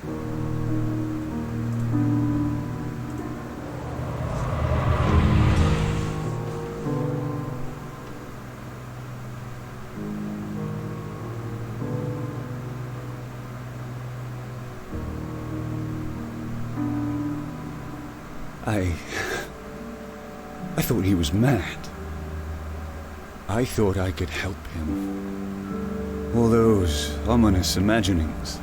I thought he was mad. I thought I could help him. All those ominous imaginings.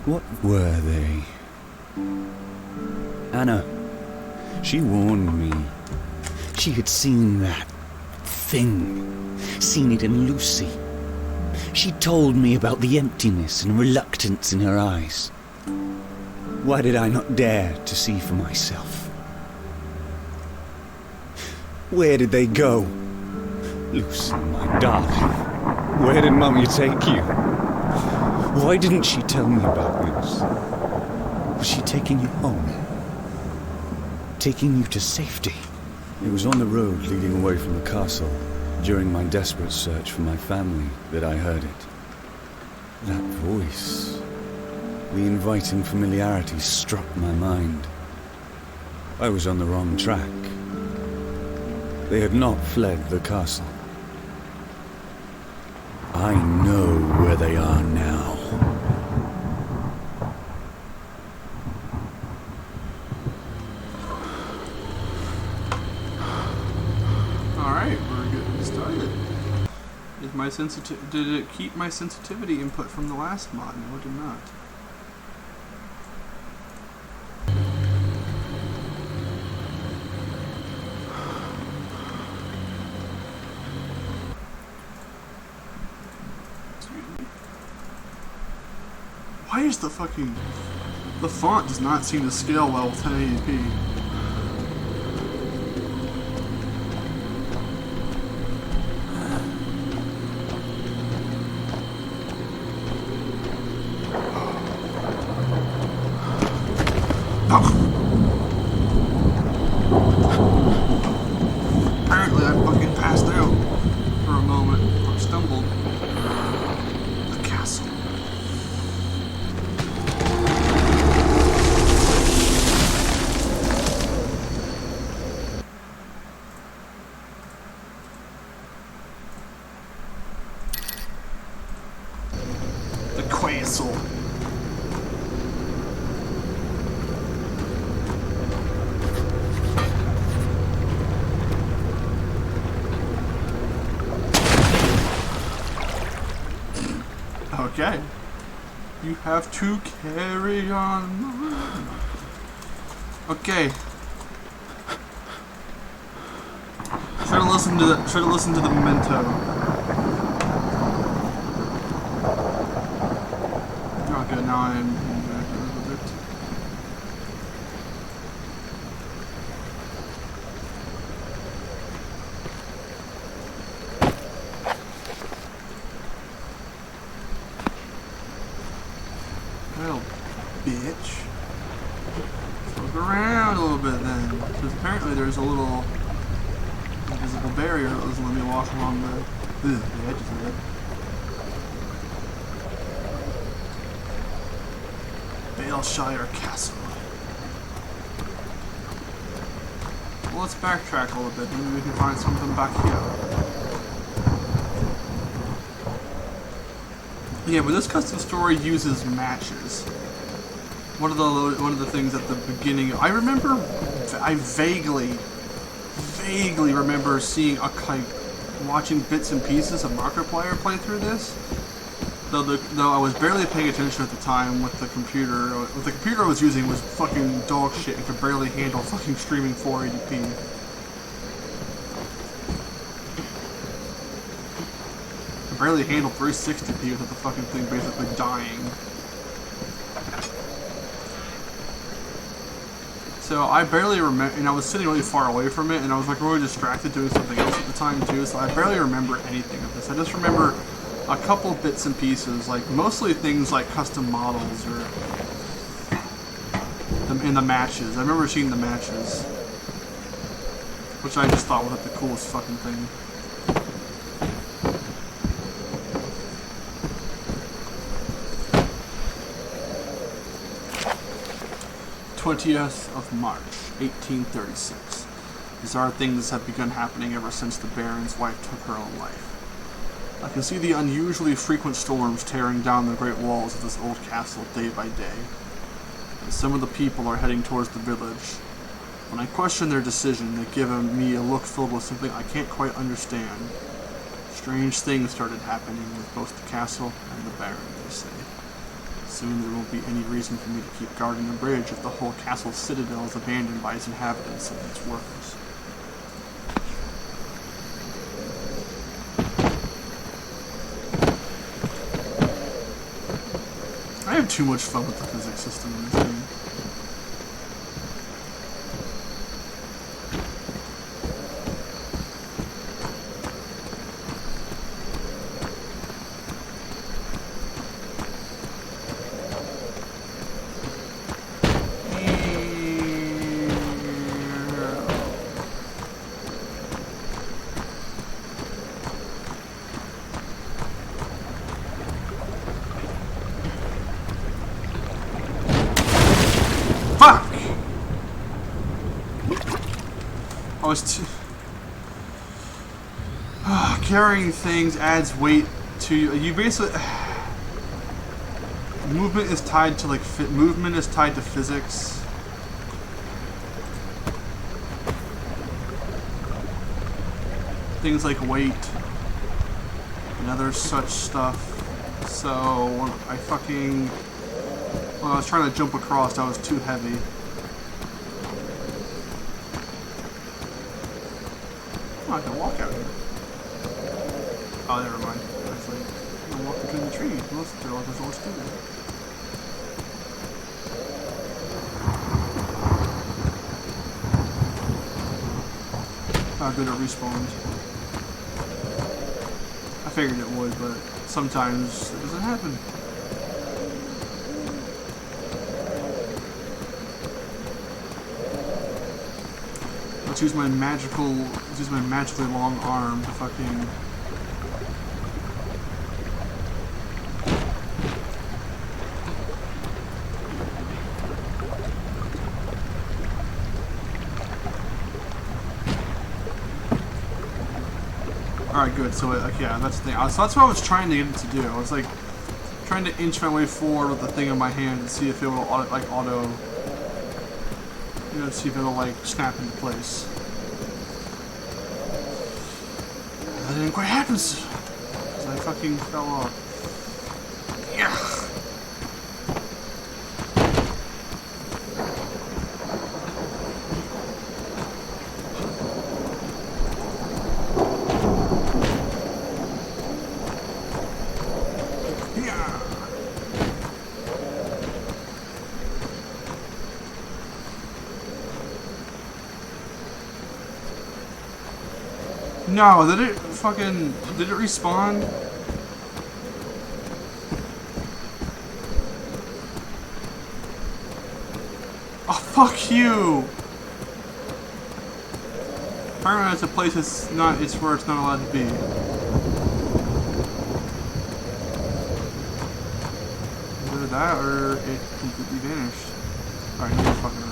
What were they? Anna, she warned me. She had seen that thing. Seen it in Lucy. She told me about the emptiness and reluctance in her eyes. Why did I not dare to see for myself? Where did they go? Lucy, my darling, where did Mummy take you? Why didn't she tell me about this? Was she taking you home? Taking you to safety? It was on the road leading away from the castle, during my desperate search for my family, that I heard it. That voice, the inviting familiarity struck my mind. I was on the wrong track. They had not fled the castle. I know where they are now. Alright, we're getting started. Did it keep my sensitivity input from the last mod? No, it did not. Why is the font does not seem to scale well with 1080p. Apparently I fucking passed out for a moment, or stumbled. The castle. The castle. Okay. You have to carry on. Okay. Should have listened to the Memento. Okay, now I am back a little bit. Well, bitch. Let's look around a little bit then. Because apparently there's a little invisible barrier that doesn't let me walk along the edges of it. Baleshire Castle. Well, let's backtrack a little bit. Maybe we can find something back here. Yeah, but this custom story uses matches. One of the things at the beginning, I vaguely remember seeing watching bits and pieces of Markiplier play through this. Though I was barely paying attention at the time with the computer. What the computer I was using was fucking dog shit and could barely handle fucking streaming 480p. Barely handled 360p without the fucking thing basically dying. So I barely remember, and I was sitting really far away from it, and I was like really distracted doing something else at the time too, so I barely remember anything of this. I just remember a couple bits and pieces, like mostly things like custom models or in the matches. I remember seeing the matches, which I just thought was like the coolest fucking thing. 20th of March, 1836. Bizarre things have begun happening ever since the Baron's wife took her own life. I can see the unusually frequent storms tearing down the great walls of this old castle day by day. And some of the people are heading towards the village. When I question their decision, they give me a look filled with something I can't quite understand. Strange things started happening with both the castle and the Baron, they say. Soon there won't be any reason for me to keep guarding the bridge if the whole castle's citadel is abandoned by its inhabitants and its workers. I have too much fun with the physics system in this game. Carrying things adds weight to you. You basically movement is tied to movement is tied to physics. Things like weight and other such stuff. So when I was trying to jump across, that was too heavy. Oh, I can walk out here. Oh, never mind. Actually, I'm gonna walk between the trees. Most developers always do that. Oh, good, it respawned. I figured it would, but sometimes it doesn't happen. Let's use my magically long arm to fucking. Alright, good. So, yeah, that's the thing. So that's what I was trying to get it to do. I was, trying to inch my way forward with the thing in my hand and see if it will, see if it'll, snap into place. That didn't quite happen, because I fucking fell off. Yeah. No, did it respawn? Oh, fuck you! Apparently it's a place it's where it's not allowed to be. Either that or it completely vanished. Alright, no more fucking around.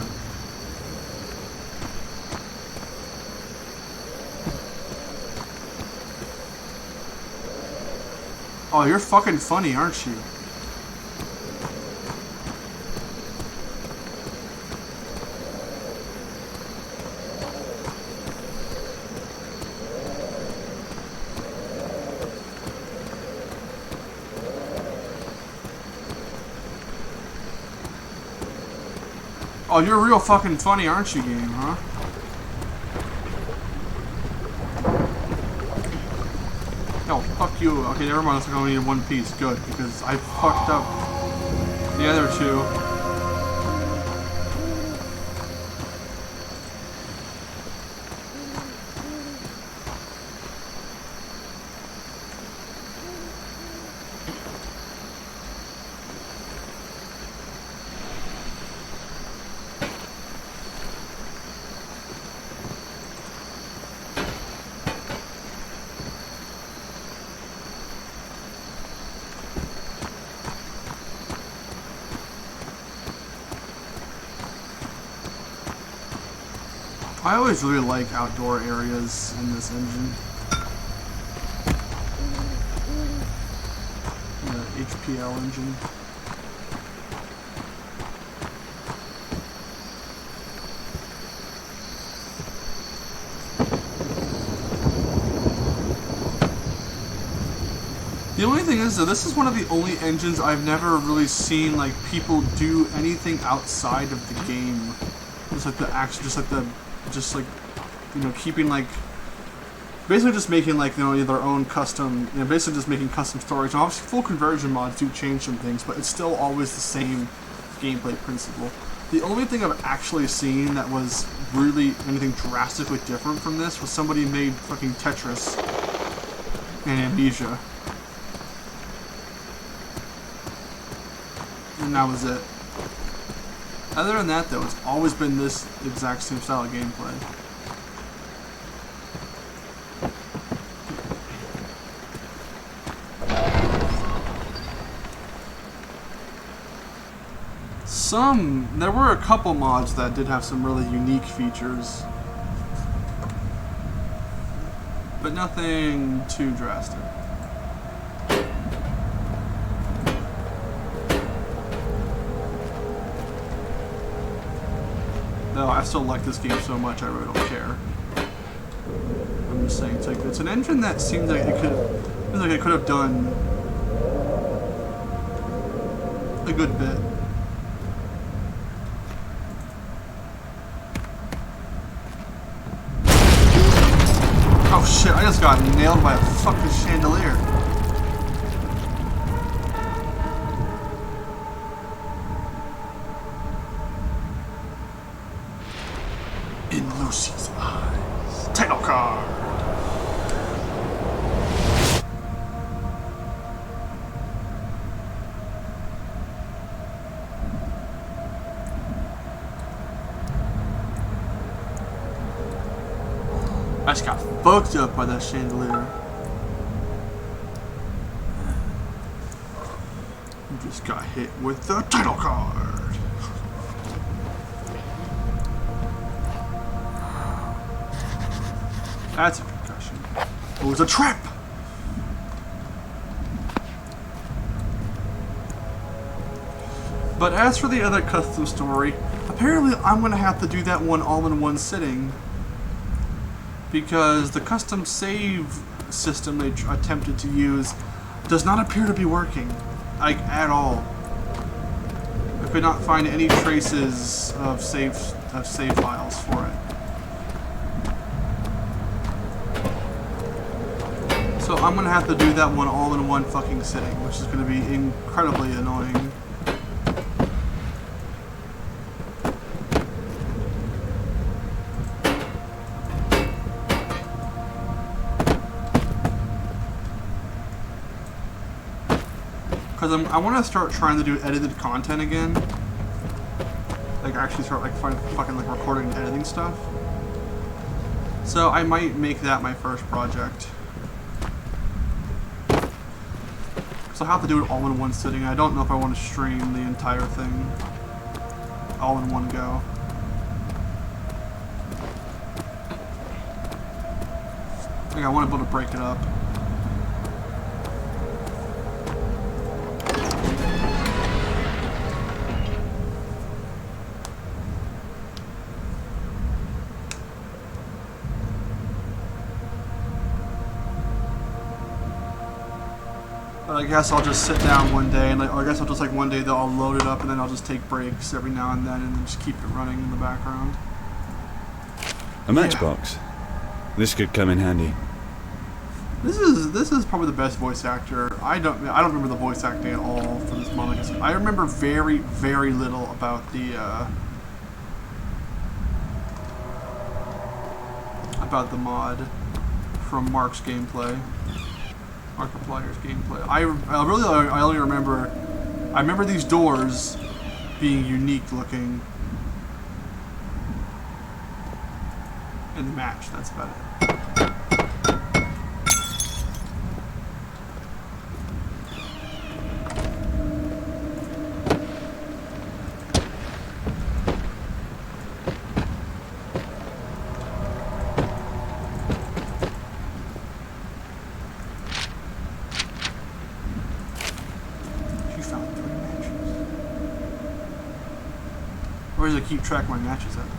Oh, you're fucking funny, aren't you? Oh, you're real fucking funny, aren't you, game, huh? No, fuck you. Okay, never mind. Looks like I only need one piece. Good, because I fucked up the other two. I always really like outdoor areas in this engine. The HPL engine. The only thing is, though, this is one of the only engines I've never really seen like people do anything outside of the game. Just like the action, just like you know, keeping like basically just making like you know their own custom, you know, basically just making custom stories. And obviously, full conversion mods do change some things, but it's still always the same gameplay principle. The only thing I've actually seen that was really anything drastically different from this was somebody made fucking Tetris and Amnesia. And that was it. Other than that, though, it's always been this exact same style of gameplay. There were a couple mods that did have some really unique features, but nothing too drastic. No, I still like this game so much I really don't care. I'm just saying, it's an engine that seems like it could have done a good bit. Oh shit, I just got nailed by a fucking chandelier. In Lucy's eyes. Title card. I just got fucked up by that chandelier. You just got hit with the title card. That's a concussion. It was a trap! But as for the other custom story, apparently I'm gonna have to do that one all in one sitting. Because the custom save system they attempted to use does not appear to be working. Like, at all. I could not find any traces of save files for it. So I'm gonna have to do that one all in one fucking sitting, which is gonna be incredibly annoying. Because I want to start trying to do edited content again. Like actually start like fucking like recording and editing stuff. So I might make that my first project. So I'll have to do it all in one sitting. I don't know if I want to stream the entire thing all in one go. Like I want to be able to break it up. I guess I'll just sit down one day, and like, or I guess I'll just like one day I'll load it up, and then I'll just take breaks every now and then just keep it running in the background. A matchbox. Yeah. This could come in handy. This is probably the best voice actor. I don't remember the voice acting at all for this mod. I remember very little about the mod from Mark's gameplay. Markiplier's gameplay. I only remember. I remember these doors being unique looking. And the match. That's about it. Where does it keep track of my matches at, though?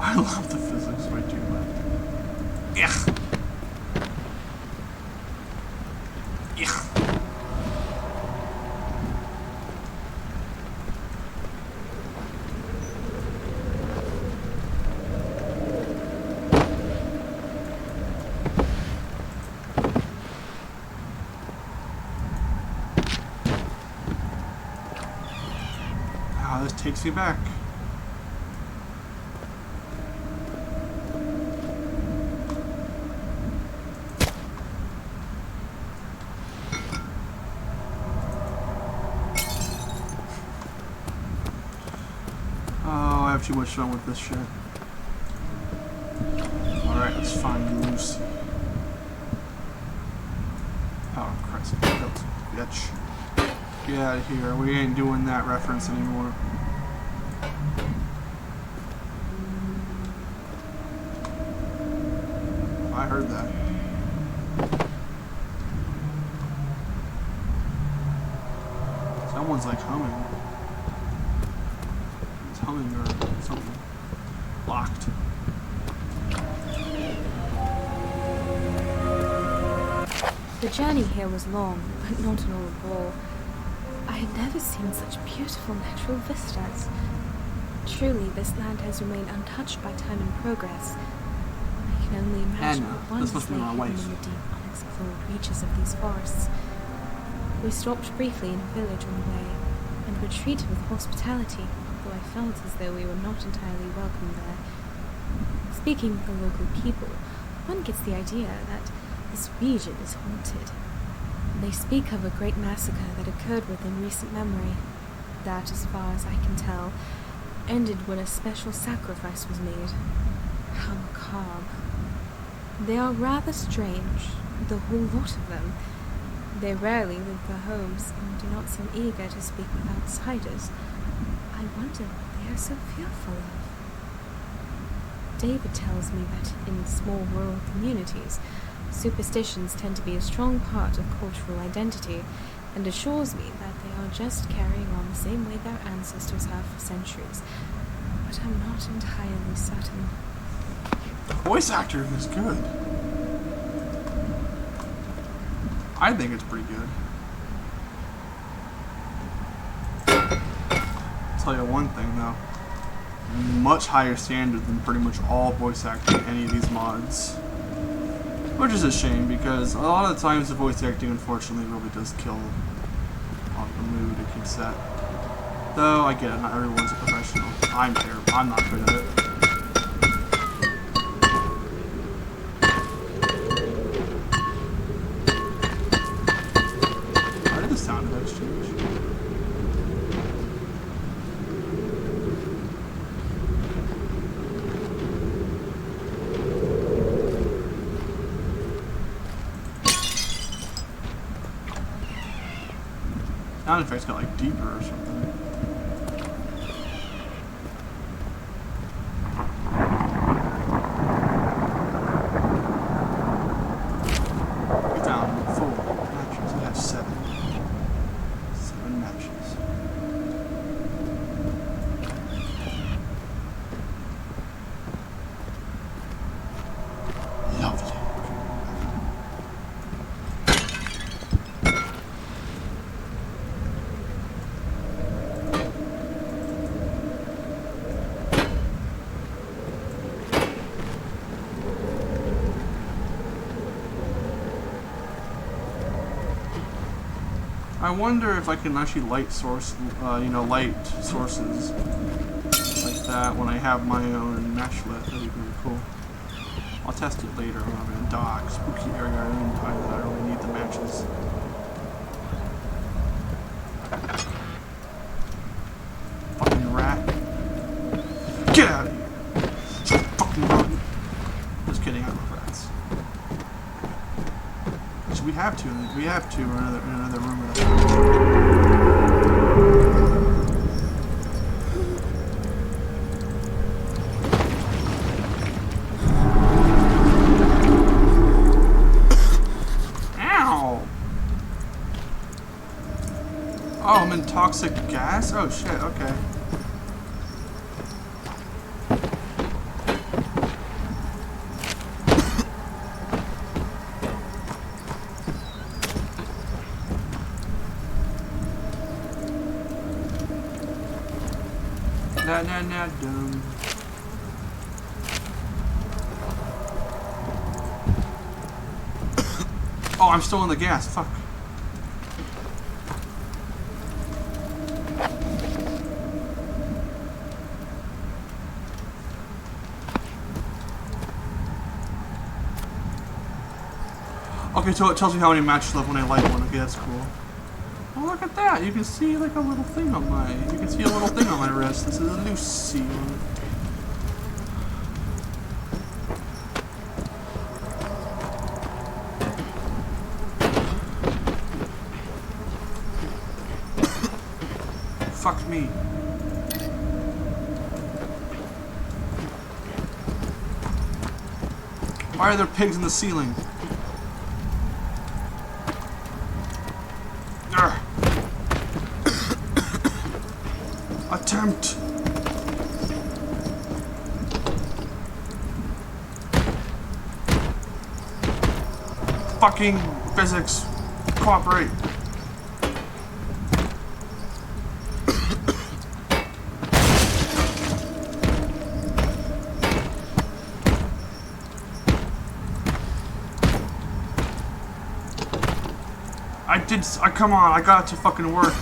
I love the physics way too much. Ugh. Ugh. Wow, this takes me back. Oh, I have too much fun with this shit. Alright, let's find Lucy. Oh, Christ. Bitch. Get out of here. We ain't doing that reference anymore. I heard that. Someone's like humming. It's humming or something. Locked. The journey here was long, but not an all bore. I had never seen such beautiful natural vistas. Truly, this land has remained untouched by time and progress. I can only imagine Anna, what this wonders must be lay my hidden wife. in the deep, unexplored reaches of these forests. We stopped briefly in a village on the way, and were treated with hospitality, though I felt as though we were not entirely welcome there. Speaking with the local people, one gets the idea that this region is haunted. They speak of a great massacre that occurred within recent memory, that, as far as I can tell, ended when a special sacrifice was made. How macabre. They are rather strange, the whole lot of them. They rarely leave their homes and do not seem eager to speak with outsiders. I wonder what they are so fearful of. David tells me that in small rural communities, superstitions tend to be a strong part of cultural identity, and assures me that they are just carrying on the same way their ancestors have for centuries. But I'm not entirely certain. The voice actor is good. I think it's pretty good. I'll tell you one thing though. Much higher standard than pretty much all voice acting in any of these mods. Which is a shame because a lot of the times the voice acting unfortunately really does kill the mood it can set. Though I get it, not everyone's a professional. I'm terrible. I'm not good at it. Why did the sound effects change? Sound effects got like deeper or something. We found 4 matches. We have 7. 7 matches. Lovely. I wonder if I can actually light light sources like that when I have my own match lit. That'd be really cool. I'll test it later when I'm in a dark, spooky area in time that I really need the matches. Fucking rat. Get out of here! You fucking rodent. Just kidding, I love rats. So we have two in another room with us. toxic gas? Oh shit, okay. Nah, dum. Oh, I'm still in the gas. Fuck. Okay, so it tells you how many matches left when I light one. Okay, that's cool. Oh, look at that! You can see like a little thing on my. You can see a little thing on my wrist. This is a Lucy one. Fuck me. Why are there pigs in the ceiling? Urgh. Attempt. Fucking physics. Cooperate. Come on, I got it to fucking work.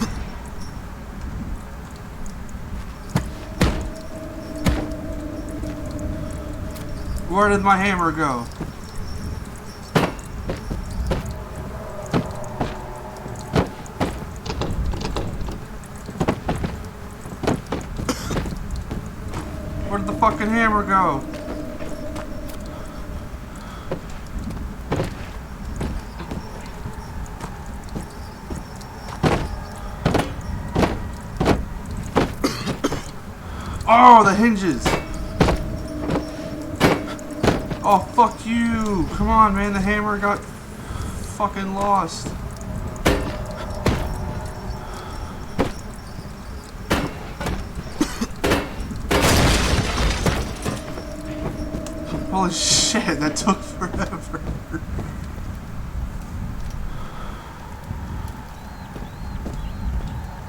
Where did my hammer go? Where did the fucking hammer go? Oh, the hinges! Oh, fuck you! Come on, man, the hammer got fucking lost. Holy shit, that took forever.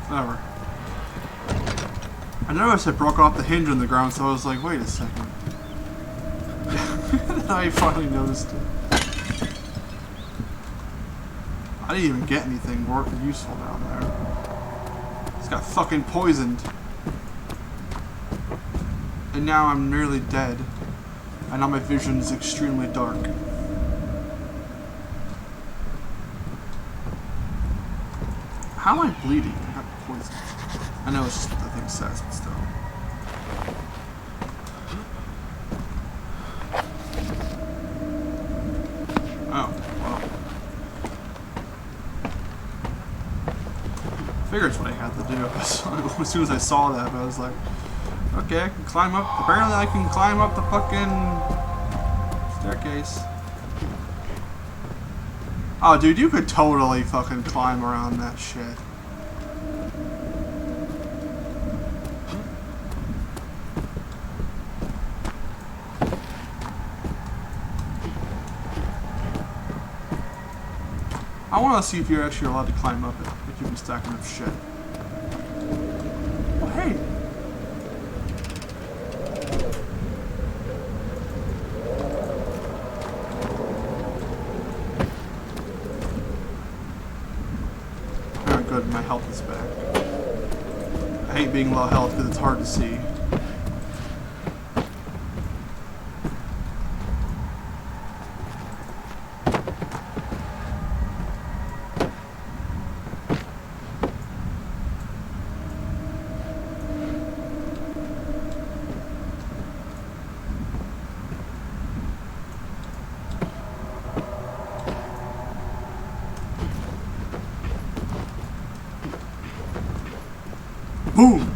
Whatever. I noticed I broke off the hinge on the ground, so I was like, wait a second. I finally noticed it. I didn't even get anything useful down there. It's got fucking poisoned. And now I'm nearly dead. And now my vision is extremely dark. How am I bleeding? I got poisoned. I know it's just what the thing says, but still. Oh, well. Figures what I had to do. As soon as I saw that, I was like, okay, I can climb up. Apparently I can climb up the fucking staircase. Oh, dude, you could totally fucking climb around that shit. I want to see if you're actually allowed to climb up it, if you can stack enough shit. Oh, hey! Alright, good, my health is back. I hate being low health because it's hard to see. Boom!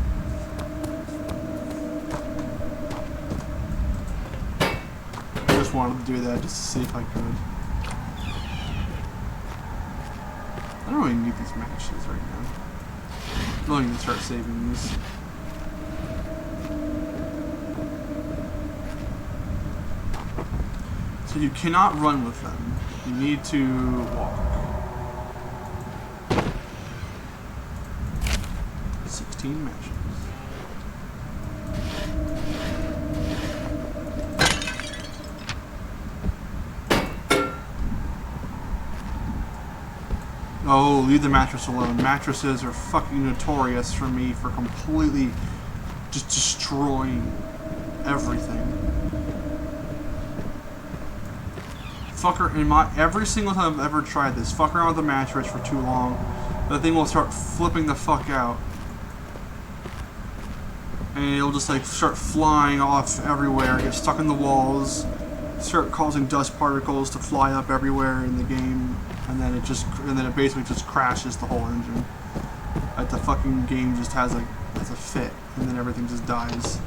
I just wanted to do that just to see if I could. I don't really need these matches right now. Don't even start saving these. So you cannot run with them. You need to walk. 16 matches. Oh, leave the mattress alone. Mattresses are fucking notorious for me for completely just destroying everything. Fucker, every single time I've ever tried this, fuck around with the mattress for too long, the thing will start flipping the fuck out. And it'll just like start flying off everywhere, get stuck in the walls, start causing dust particles to fly up everywhere in the game, and then it basically just crashes the whole engine. Like the fucking game just has a fit, and then everything just dies.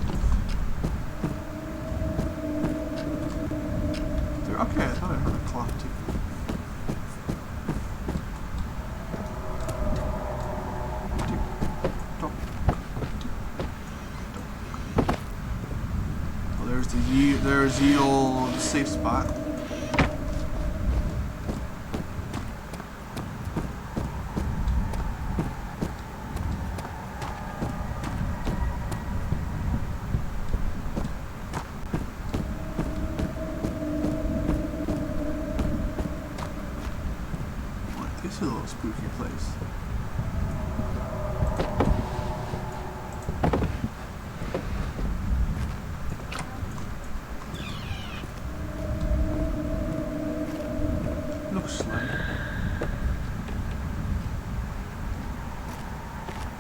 Okay, I thought I heard a clock too. Well, there's the old safe spot. This is a little spooky place. Looks like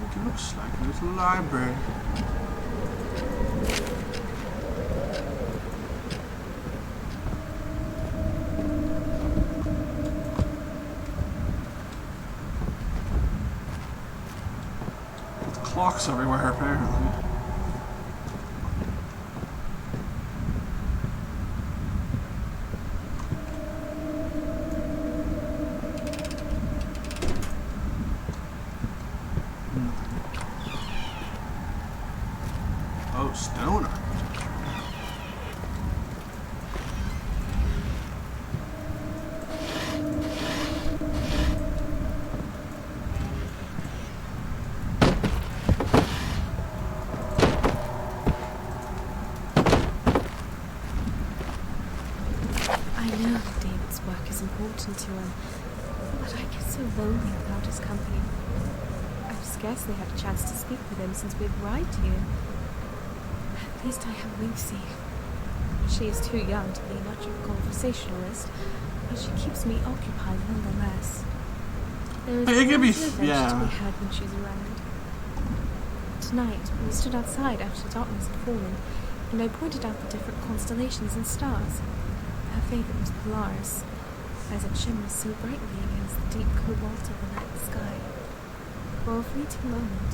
it looks like a little library. Clocks everywhere, apparently. Oh, stone architecture. Important to him, but I get so lonely without his company. I've scarcely had a chance to speak with him since we've arrived here. At least I have Lucy. She is too young to be much of a conversationalist, but she keeps me occupied nonetheless. There is It could be, to be had when she's around. Tonight, we stood outside after darkness had fallen, and I pointed out the different constellations and stars. Her favorite was Polaris, as it shimmers so brightly against the deep cobalt of the night sky. For a fleeting moment,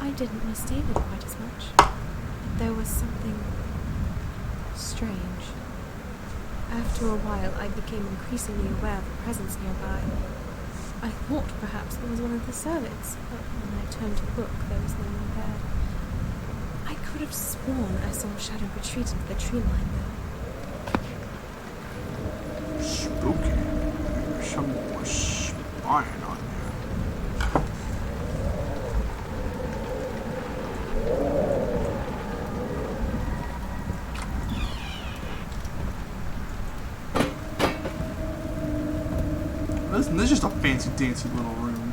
I didn't miss David quite as much, but there was something strange. After a while, I became increasingly aware of a presence nearby. I thought perhaps it was one of the servants, but when I turned to look, there was no one there. I could have sworn I saw a shadow retreat into the tree line, though. Spooky. There's someone spying on you. Listen, this is just a fancy dancy little room.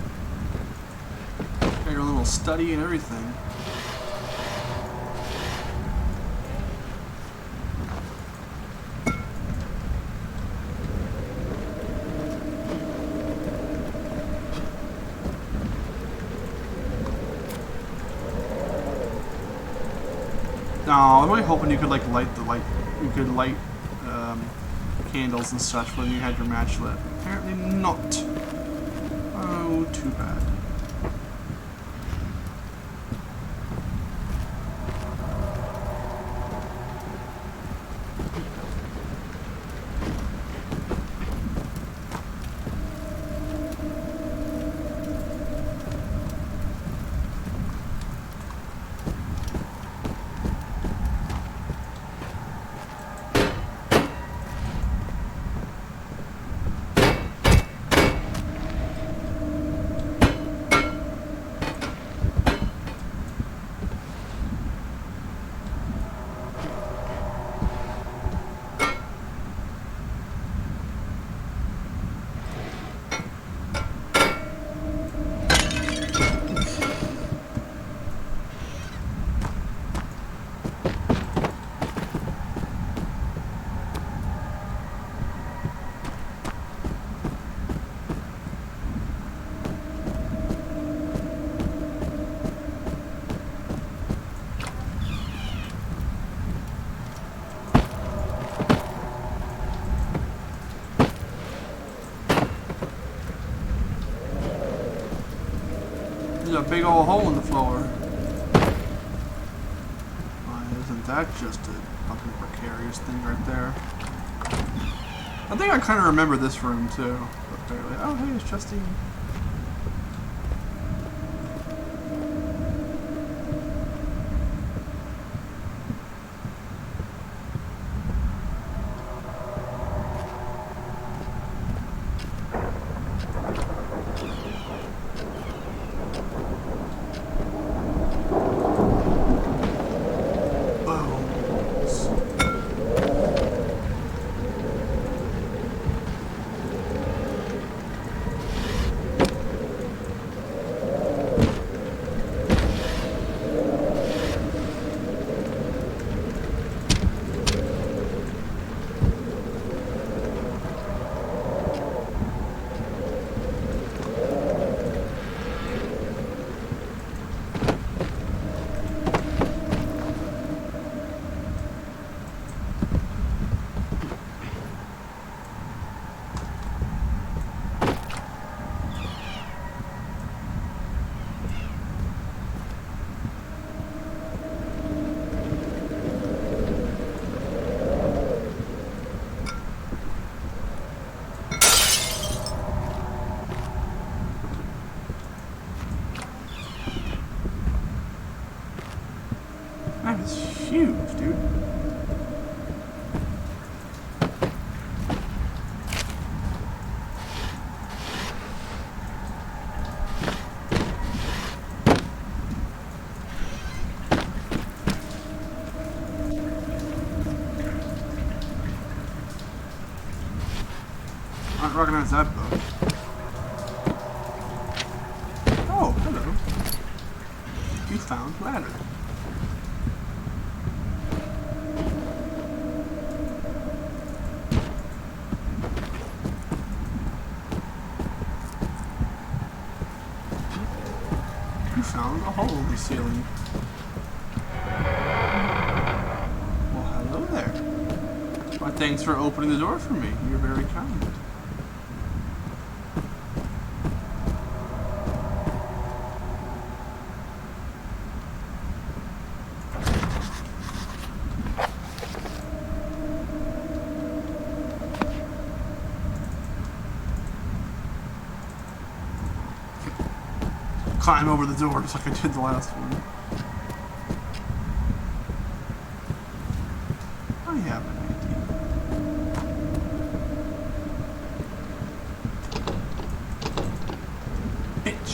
Got your little study and everything. No, I'm really hoping you could like light candles and such when you had your match lit. Apparently not. Oh, too bad. big old hole in the floor. Why isn't that just a fucking precarious thing right there? I think I kind of remember this room too. But barely. Oh, hey, it's Justine. That is huge, dude. I don't recognize that book. Oh, hello. You found ladder. You found a hole in the ceiling. Well, hello there. Why, thanks for opening the door for me. You're very kind. Climb over the door just like I did the last one. I have an idea. Bitch.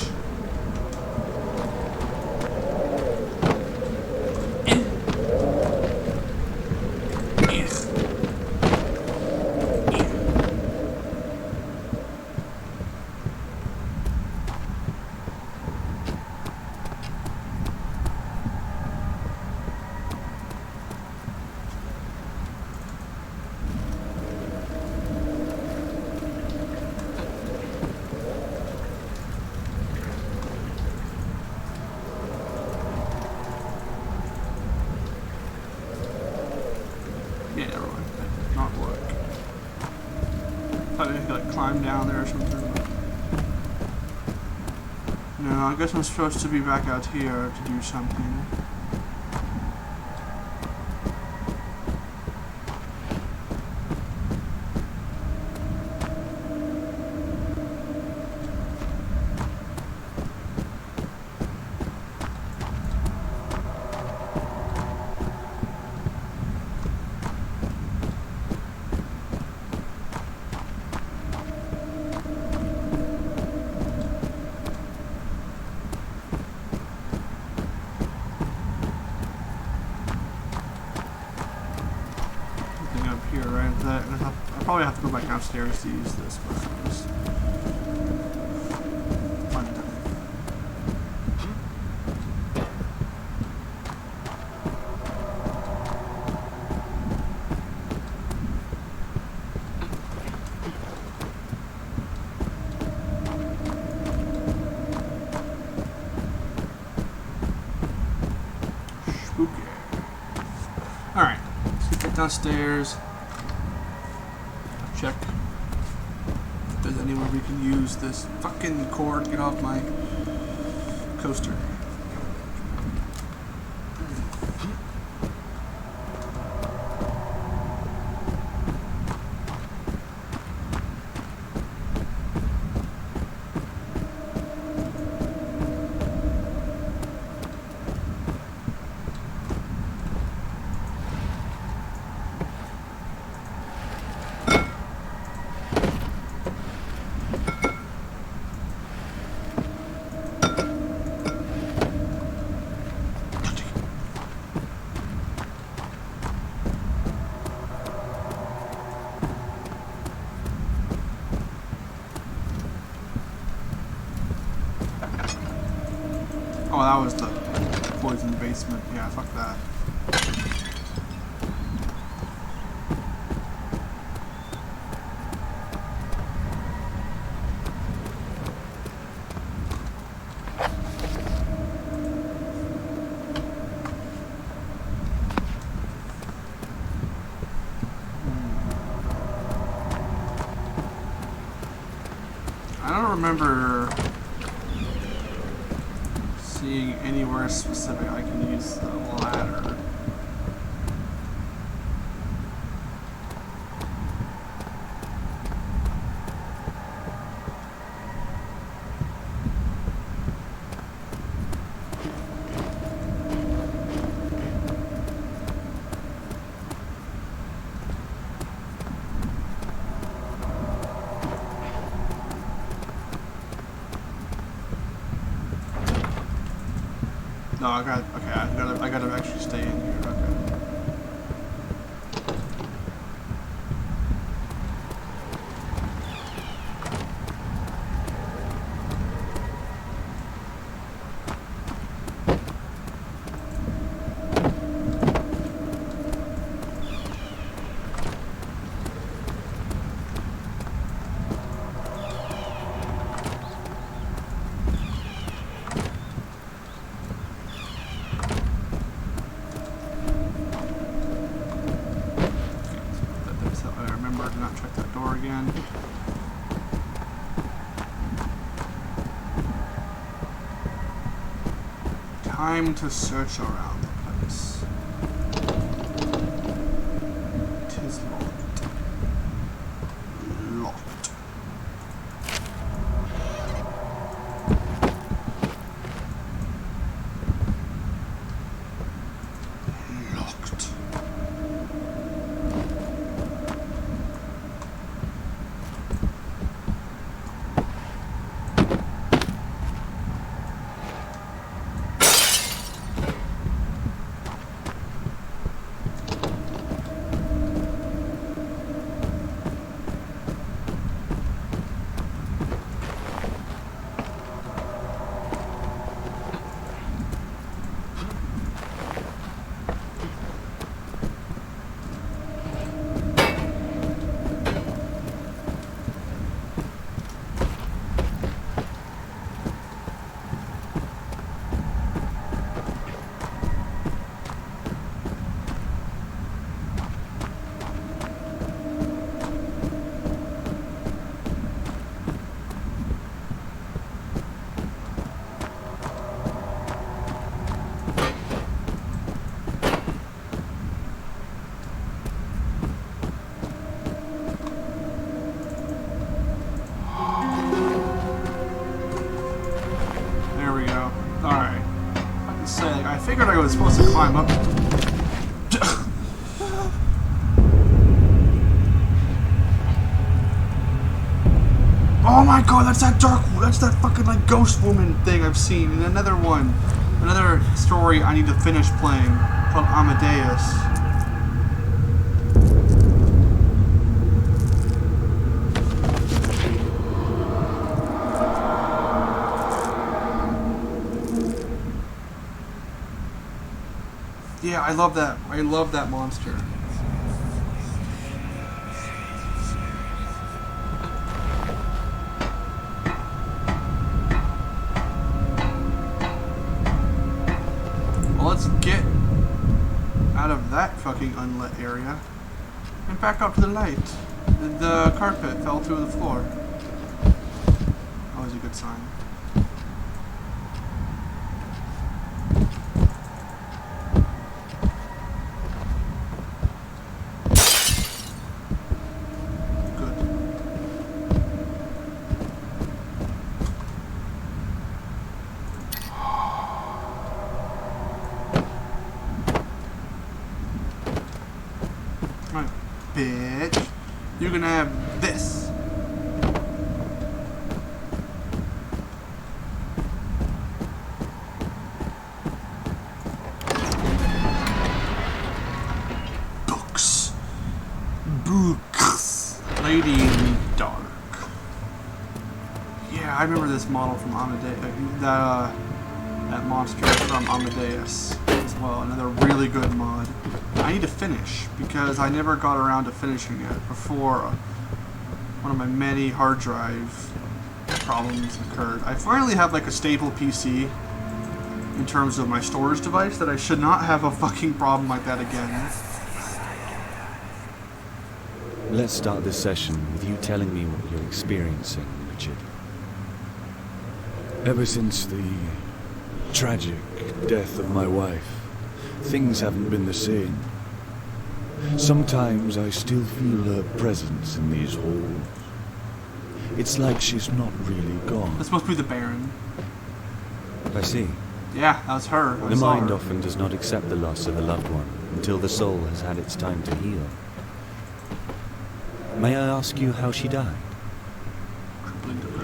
Yeah, right. That did not work. Thought I could like climb down there or something. No, I guess I'm supposed to be back out here to do something. Here, right? I'll probably have to go back downstairs to use this, but it's fun time. Spooky. Alright, let's get downstairs. Check if there's anywhere we can use this fucking cord. Get off my coaster. Oh, that was the poison basement. Yeah, fuck that. I don't remember seeing anywhere specific I can use the ladder. No, I gotta actually stay in here. Okay. I remember to not check that door again. Time to search around the place. It is locked. Locked. Locked. I figured I was supposed to climb up. Oh my god, that's that fucking like ghost woman thing I've seen in another one. Another story I need to finish playing called Amadeus. Yeah, I love that. I love that monster. Well, let's get out of that fucking unlit area and back up to the light. The carpet fell through the floor. Always a good sign. bitch. You're gonna have this. Books. Books. Lady in the Dark. Yeah, I remember this model from Amadeus. That monster from Amadeus as well. Another really good mod. I need to finish because I never got around to finishing it before one of my many hard drive problems occurred. I finally have like a stable PC in terms of my storage device that I should not have a fucking problem like that again. Let's start this session with you telling me what you're experiencing, Richard. Ever since the tragic death of my wife, things haven't been the same. Sometimes I still feel her presence in these halls. It's like she's not really gone. This must be the Baron. I see. Yeah, that was her. The mind often does not accept the loss of a loved one until the soul has had its time to heal. May I ask you how she died?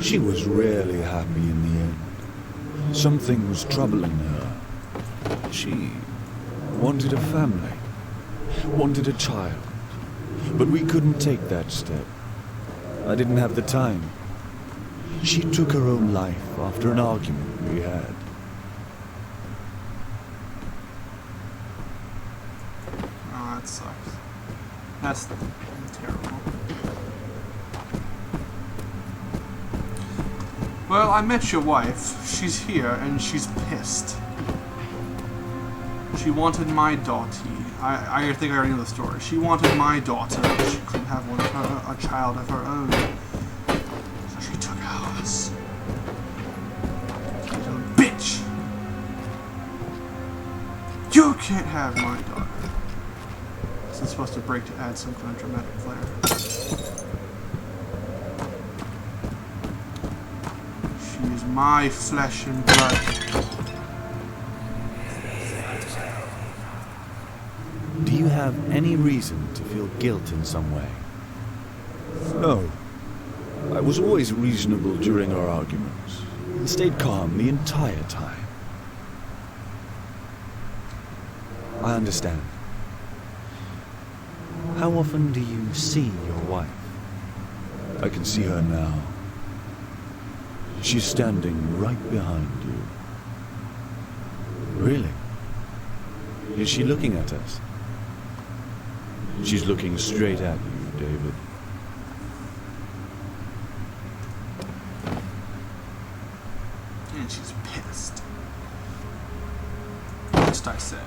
She was rarely happy in the end. Something was troubling her. She wanted a family, wanted a child, but we couldn't take that step. I didn't have the time. She took her own life after an argument we had. Oh, that sucks. That's terrible. Well, I met your wife. She's here, and she's pissed. She wanted my daughter. I think I already know the story. She wanted my daughter. She couldn't have a child of her own. So she took ours. She's a bitch. You can't have my daughter. This is supposed to break to add some kind of dramatic flair. She is my flesh and blood. Do you have any reason to feel guilt in some way? No. I was always reasonable during our arguments and stayed calm the entire time. I understand. How often do you see your wife? I can see her now. She's standing right behind you. Really? Is she looking at us? She's looking straight at you, David. And she's pissed. Must I say.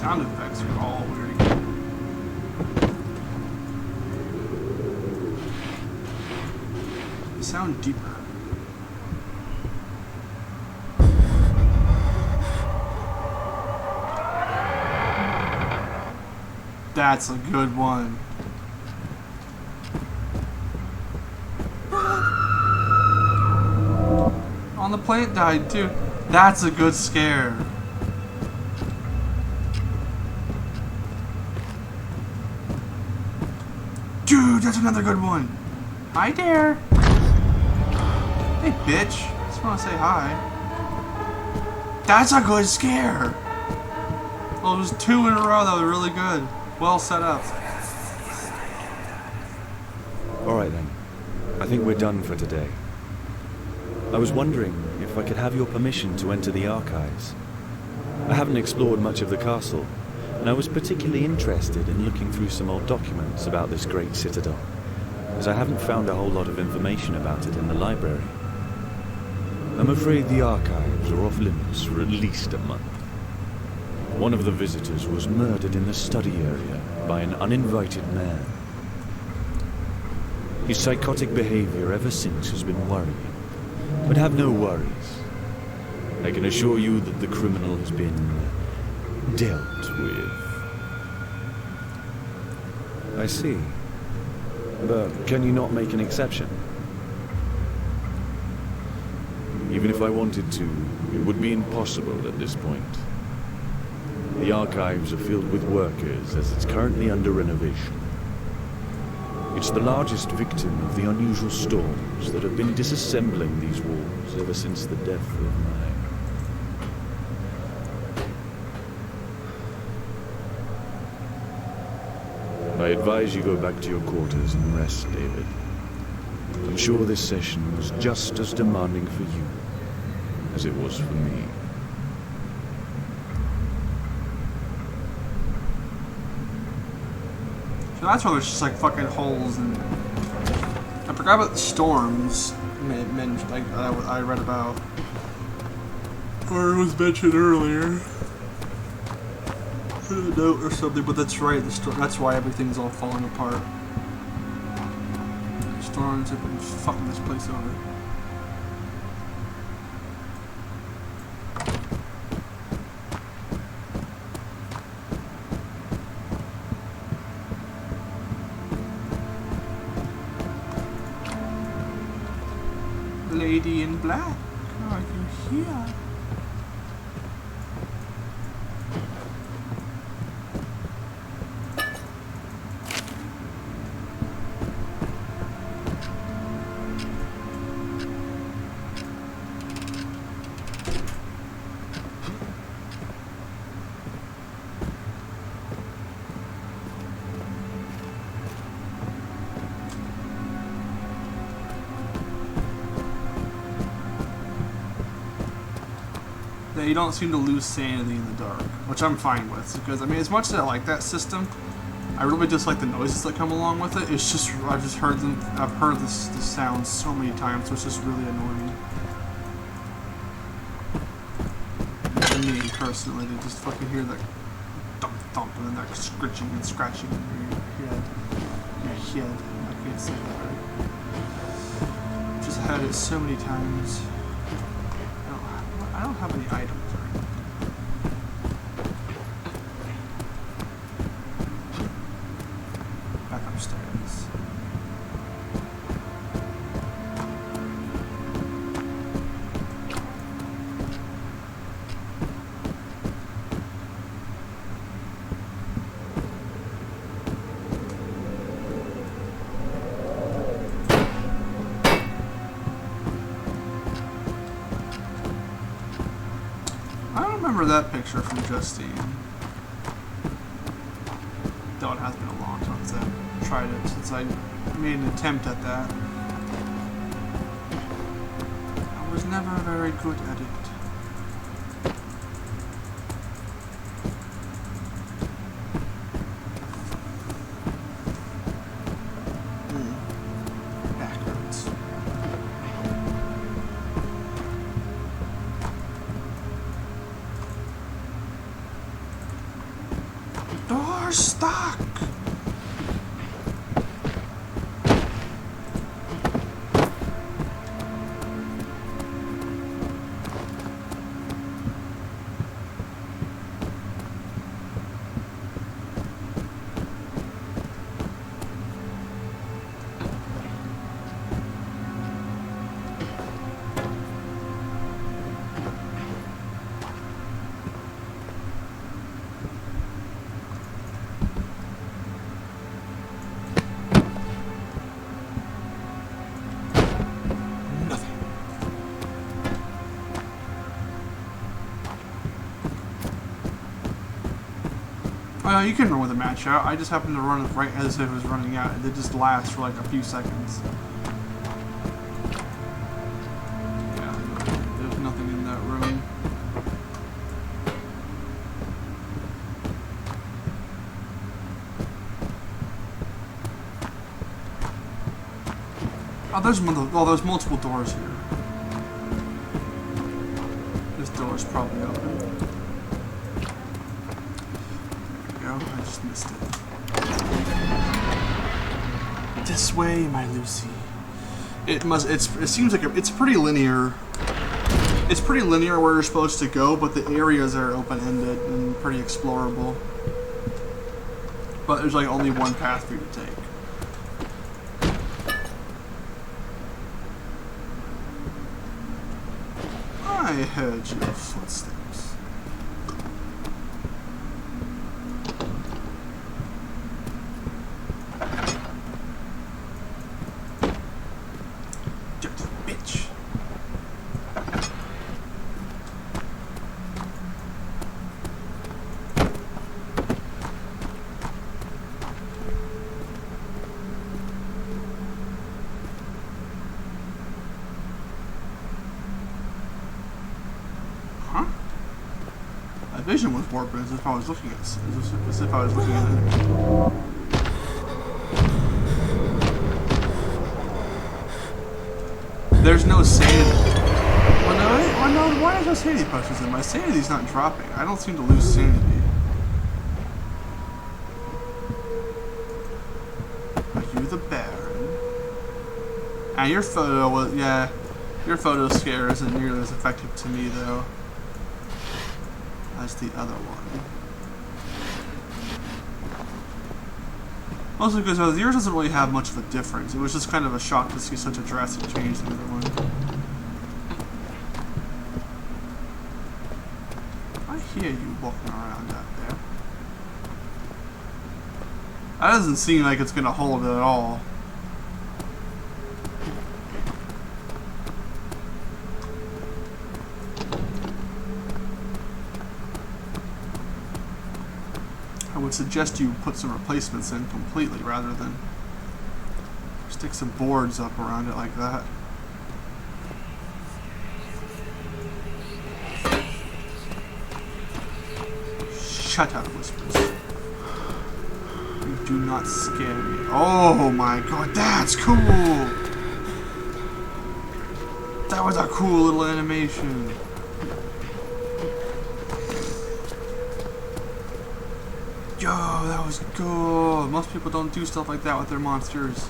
Sound effects are all weird again. Sound deeper. That's a good one. On the plant died too. That's a good scare. Dude, that's another good one. Hi there. Hey, bitch. Just want to say hi. That's a good scare. Well, it was 2 in a row that were really good. Well set up. Alright then. I think we're done for today. I was wondering if I could have your permission to enter the archives. I haven't explored much of the castle, and I was particularly interested in looking through some old documents about this great citadel, as I haven't found a whole lot of information about it in the library. I'm afraid the archives are off limits for at least a month. One of the visitors was murdered in the study area by an uninvited man. His psychotic behavior ever since has been worrying, but have no worries. I can assure you that the criminal has been dealt with. I see. But can you not make an exception? Even if I wanted to, it would be impossible at this point. The archives are filled with workers as it's currently under renovation. It's the largest victim of the unusual storms that have been disassembling these walls ever since the death of my... I advise you go back to your quarters and rest, David. I'm sure this session was just as demanding for you as it was for me. So that's why there's just like fucking holes and... I forgot about the storms I read about. Or it was mentioned earlier. A note or something, but that's right, that's why everything's all falling apart. The storms have been fucking this place over. Lady in black, are you here? You don't seem to lose sanity in the dark, which I'm fine with, because I mean, as much as I like that system, I really just like the noises that come along with it. It's just I've heard this sound so many times, so it's just really annoying to me personally to just fucking hear that thump thump and then that scritching and scratching in your head. I can't say that right. Just had it so many times. I don't have any items right now. Back upstairs. I don't remember that picture from Justine. Though it has been a long time since I tried it, since I made an attempt at that. I was never very good at it. Backwards. Door's stuck! Oh, yeah, you can run with a match out. I just happened to run it right as it was running out. It just lasts for like a few seconds. Yeah, there's nothing in that room. Oh, there's multiple doors here. This door is probably open. There we go. I just missed it. This way, my Lucy. It seems like it's pretty linear. It's pretty linear where you're supposed to go, but the areas are open-ended and pretty explorable. But there's like only one path for you to take. I heard your footsteps. Dirty bitch. Huh? My vision was warped as if I was looking at it. There's no sanity. Well, no, why is there sanity potions in? My sanity's not dropping. I don't seem to lose sanity. Are you the Baron? And your photo was, yeah, your photo scare isn't nearly as effective to me, though, as the other one. Also because yours doesn't really have much of a difference. It was just kind of a shock to see such a drastic change in the other one. I hear you walking around out there. That doesn't seem like it's gonna hold at all. I would suggest you put some replacements in completely rather than stick some boards up around it like that. Shut up, Whispers. You do not scare me. Oh my god, that's cool! That was a cool little animation. Yo, that was good. Most people don't do stuff like that with their monsters.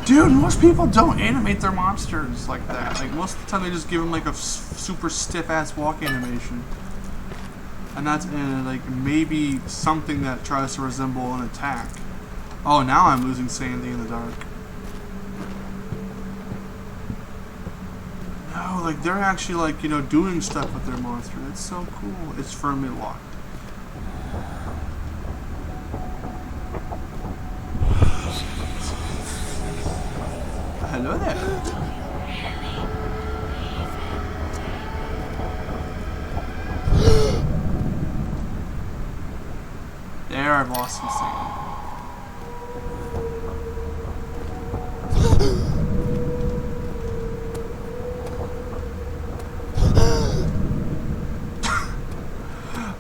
Dude, most people don't animate their monsters like that. Like, most of the time they just give them like a super stiff-ass walk animation. And that's like maybe something that tries to resemble an attack. Oh, now I'm losing sanity in the dark. No, like they're actually like, you know, doing stuff with their monster. It's so cool. It's firmly locked. Hello there. There, I've lost some sanity.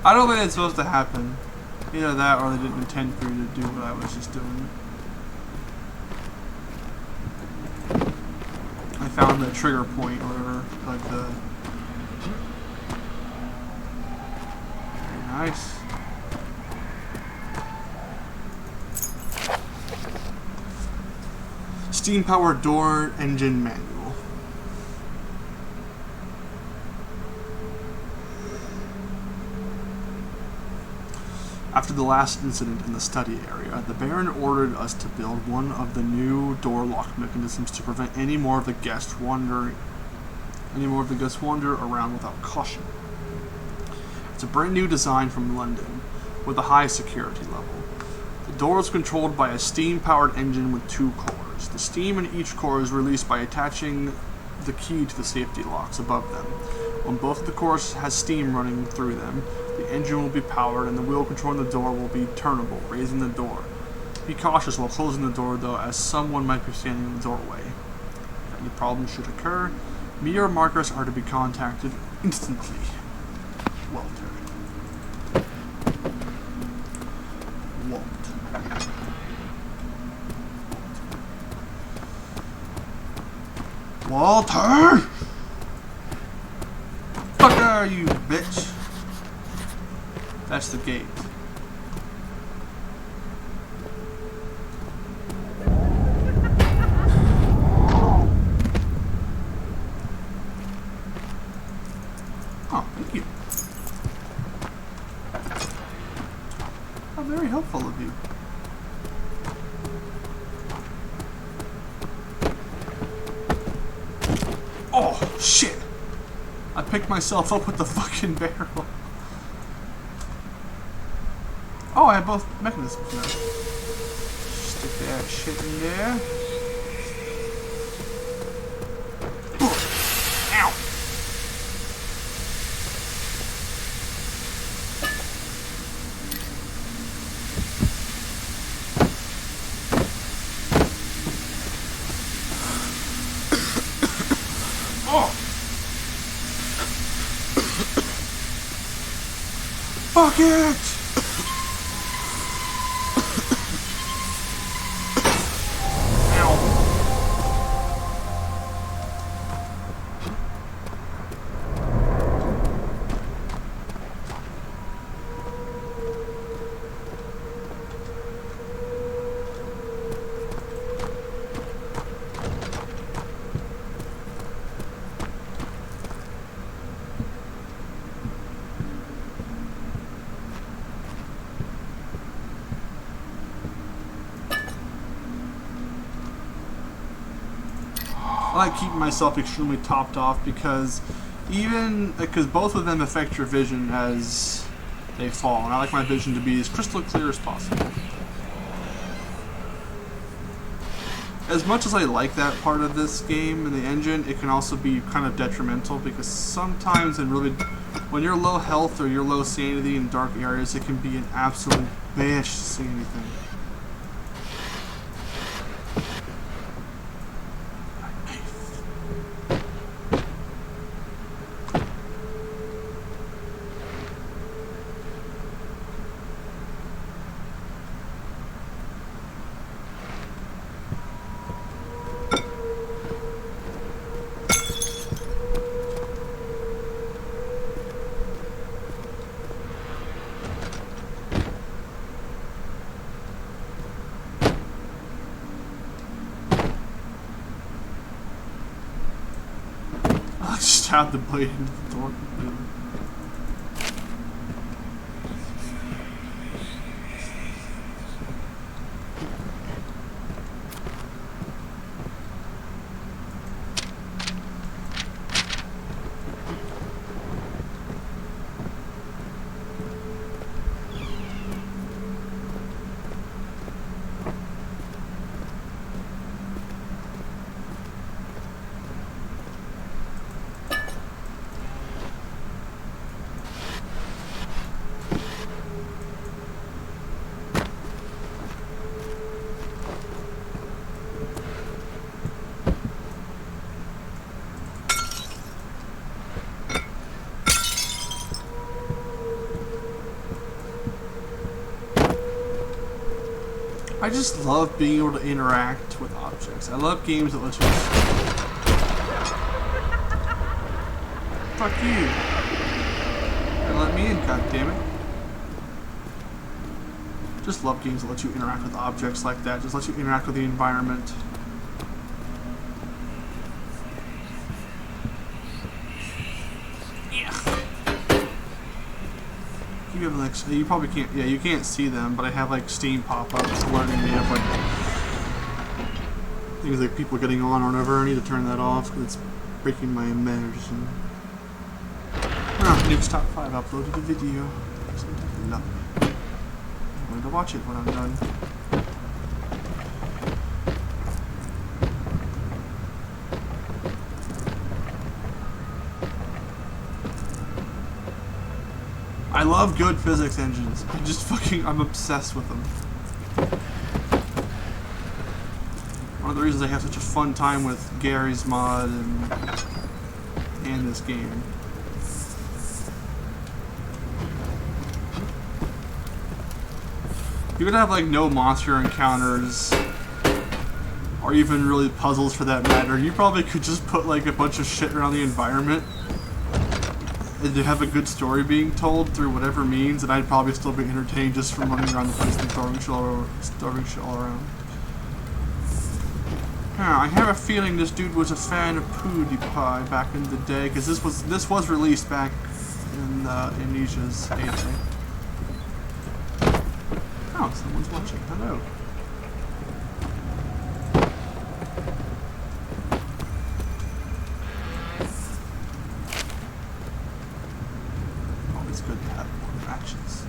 I don't think it's supposed to happen. Either that or they didn't intend for you to do what I was just doing. I found the trigger point or whatever, like the... Very nice. Steam-powered door engine manual. After the last incident in the study area, the Baron ordered us to build one of the new door lock mechanisms to prevent any more of the guests wander around without caution. It's a brand new design from London, with a high security level. The door is controlled by a steam-powered engine with 2 cores. The steam in each core is released by attaching the key to the safety locks above them. When both of the cores has steam running through them, the engine will be powered and the wheel controlling the door will be turnable, raising the door. Be cautious while closing the door though, as someone might be standing in the doorway. If any problems should occur, me or Marcus are to be contacted instantly. Walter. Walter! Fuck are you, bitch? That's the gate. Oh, thank you. How very helpful of you. Oh, shit! I picked myself up with the fucking barrel. Oh, I have both mechanisms now. Stick that shit in there. Ow! Oh! Fuck it! I like keeping myself extremely topped off because both of them affect your vision as they fall, and I like my vision to be as crystal clear as possible. As much as I like that part of this game and the engine, it can also be kind of detrimental because sometimes when you're low health or you're low sanity in dark areas, it can be an absolute bitch to see anything. I just stabbed the blade into the door completely. I just love being able to interact with objects. I love games that let you... Fuck you. And let me in, goddammit. Just love games that let you interact with objects like that. Just let you interact with the environment. You have like, you probably can't, yeah, you can't see them, but I have like Steam pop-ups alerting me of like things like people getting on or whatever. I need to turn that off because it's breaking my immersion. Well, Nuke's Top 5 uploaded a video. Love it. going to watch it when I'm done. I love good physics engines. I'm obsessed with them. One of the reasons I have such a fun time with Gary's mod and this game. You could have like no monster encounters or even really puzzles for that matter. You probably could just put like a bunch of shit around the environment and to have a good story being told through whatever means, and I'd probably still be entertained just from running around the place and throwing shit all around. I have a feeling this dude was a fan of PewDiePie back in the day, because this was released back in Amnesia's heyday. Oh, someone's watching. Hello. Always good to have more matches.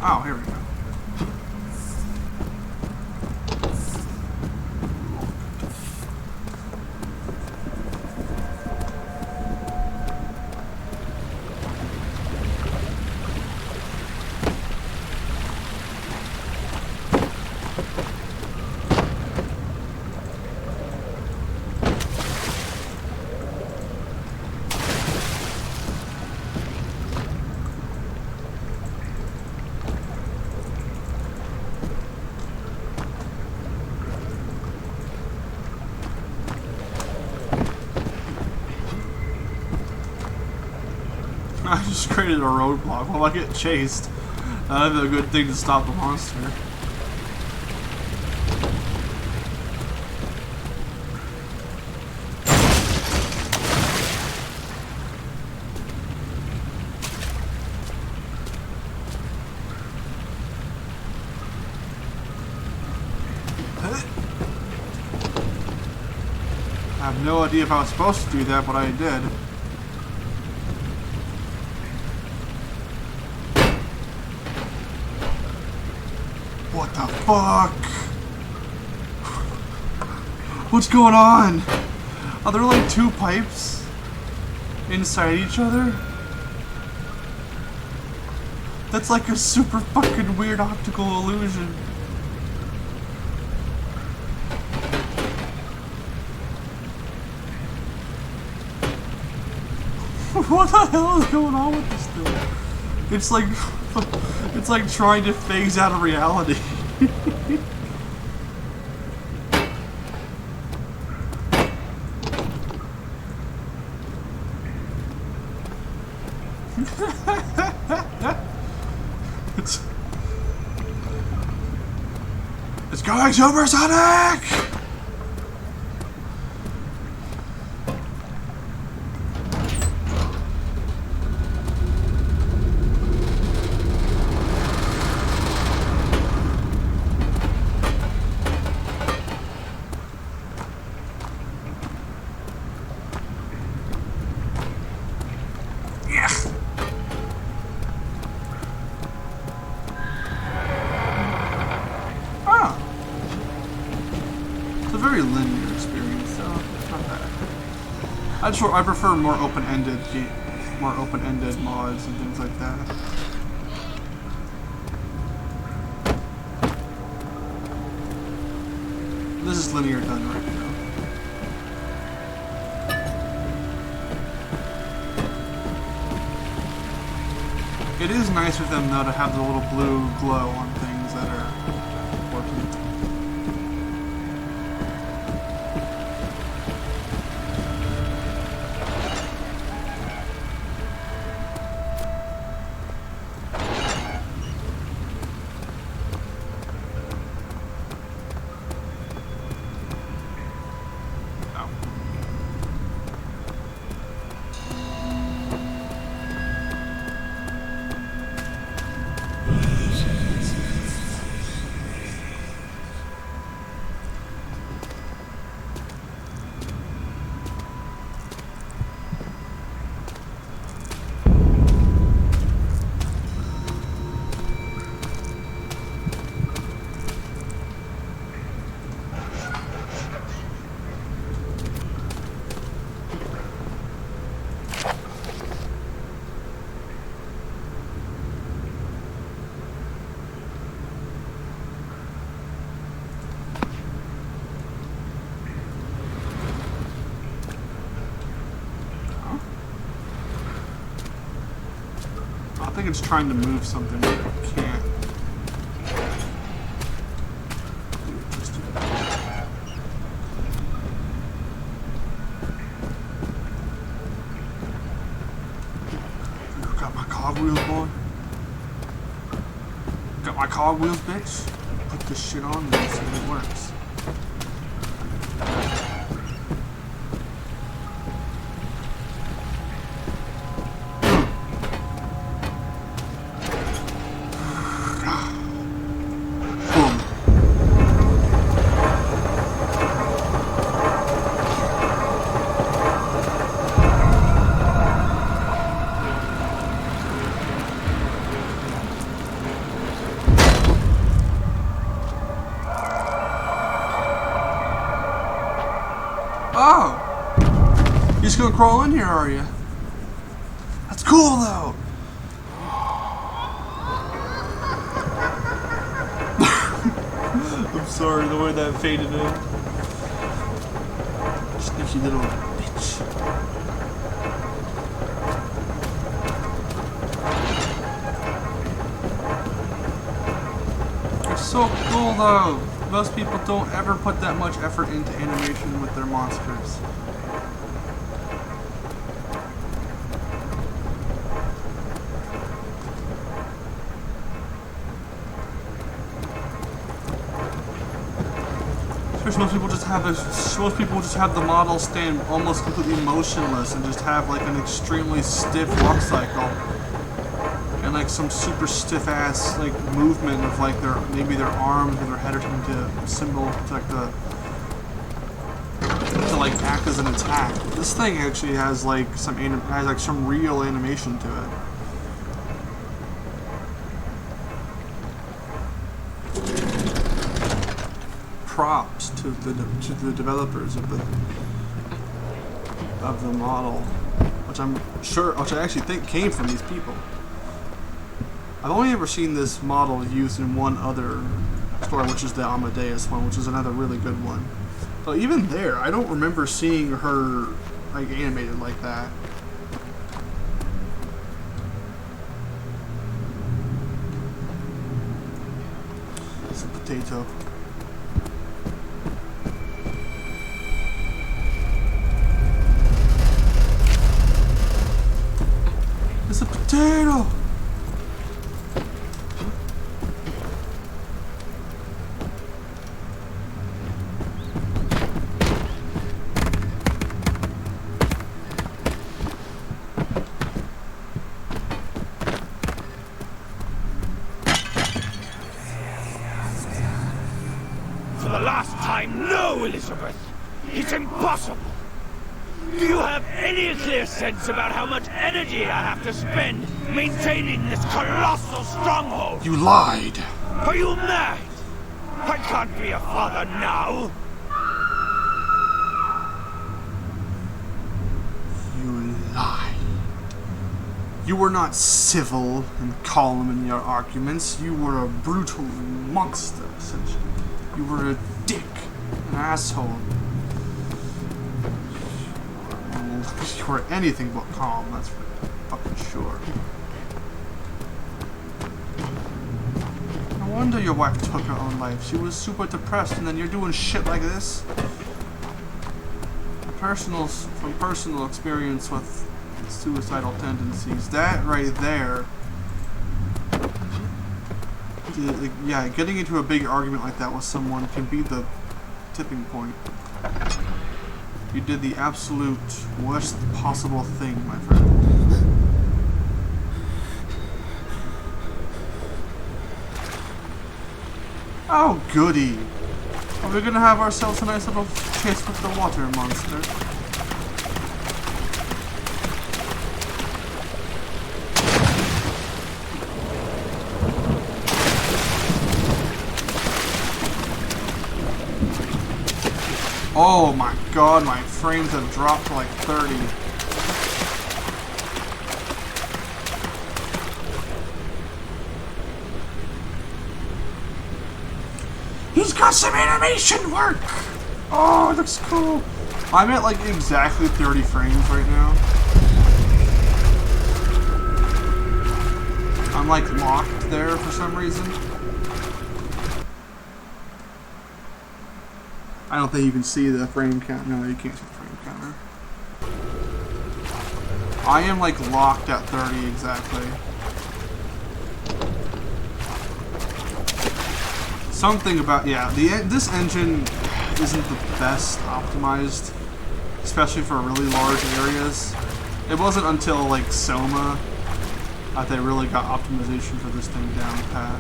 Oh, here we go. I just created a roadblock while I get chased. That'd be a good thing to stop the monster. I have no idea if I was supposed to do that, but I did. What the fuck? What's going on? Are there like two pipes inside each other? That's like a super fucking weird optical illusion. What the hell is going on with this thing? It's like trying to phase out of reality. It's going supersonic! Very linear experience, so it's not bad. I prefer more open-ended mods and things like that. This is linear done right now. It is nice for them though to have the little blue glow on things that are important. I think it's trying to move something, but it can't. Just do that. Got my cogwheels, boy. Got my cogwheels, bitch. Put this shit on and see if it works. Oh! You're just gonna crawl in here, are you? That's cool, though! I'm sorry, the way that faded in. Sneaky little bitch. It's so cool, though! Most people don't ever put that much effort into animation with their monsters. Especially most people just have the model stand almost completely motionless and just have like an extremely stiff walk cycle. And like some super stiff ass like movement of like maybe their arms or their head or something to symbol to like to like act as an attack. This thing actually has like some real animation to it. Props to the developers of the model, which I actually think came from these people. I've only ever seen this model used in one other story, which is the Amadeus one, which is another really good one. But even there, I don't remember seeing her like animated like that. It's a potato. It's a potato! For the last time, no, Elizabeth! It's impossible! Do you have any clear sense about how much energy I have to spend maintaining this colossal stronghold? You lied! Are you mad? I can't be a father now! You lied. You were not civil and calm in your arguments. You were a brutal monster, essentially. You were a dick, an asshole. You were anything but calm, that's for fucking sure. No wonder your wife took her own life. She was super depressed, and then you're doing shit like this. From personal experience with suicidal tendencies, that right there. Yeah, getting into a big argument like that with someone can be the tipping point. You did the absolute worst possible thing, my friend. Oh, goody. Are we gonna have ourselves a nice little chase with the water monster? Oh my god, my frames have dropped to like 30. He's got some animation work! Oh, it looks cool. I'm at like exactly 30 frames right now. I'm like locked there for some reason. I don't think you can see the frame count. No, you can't see the frame counter. I am like locked at 30 exactly. Something about, yeah, this engine isn't the best optimized, especially for really large areas. It wasn't until like Soma that they really got optimization for this thing down pat.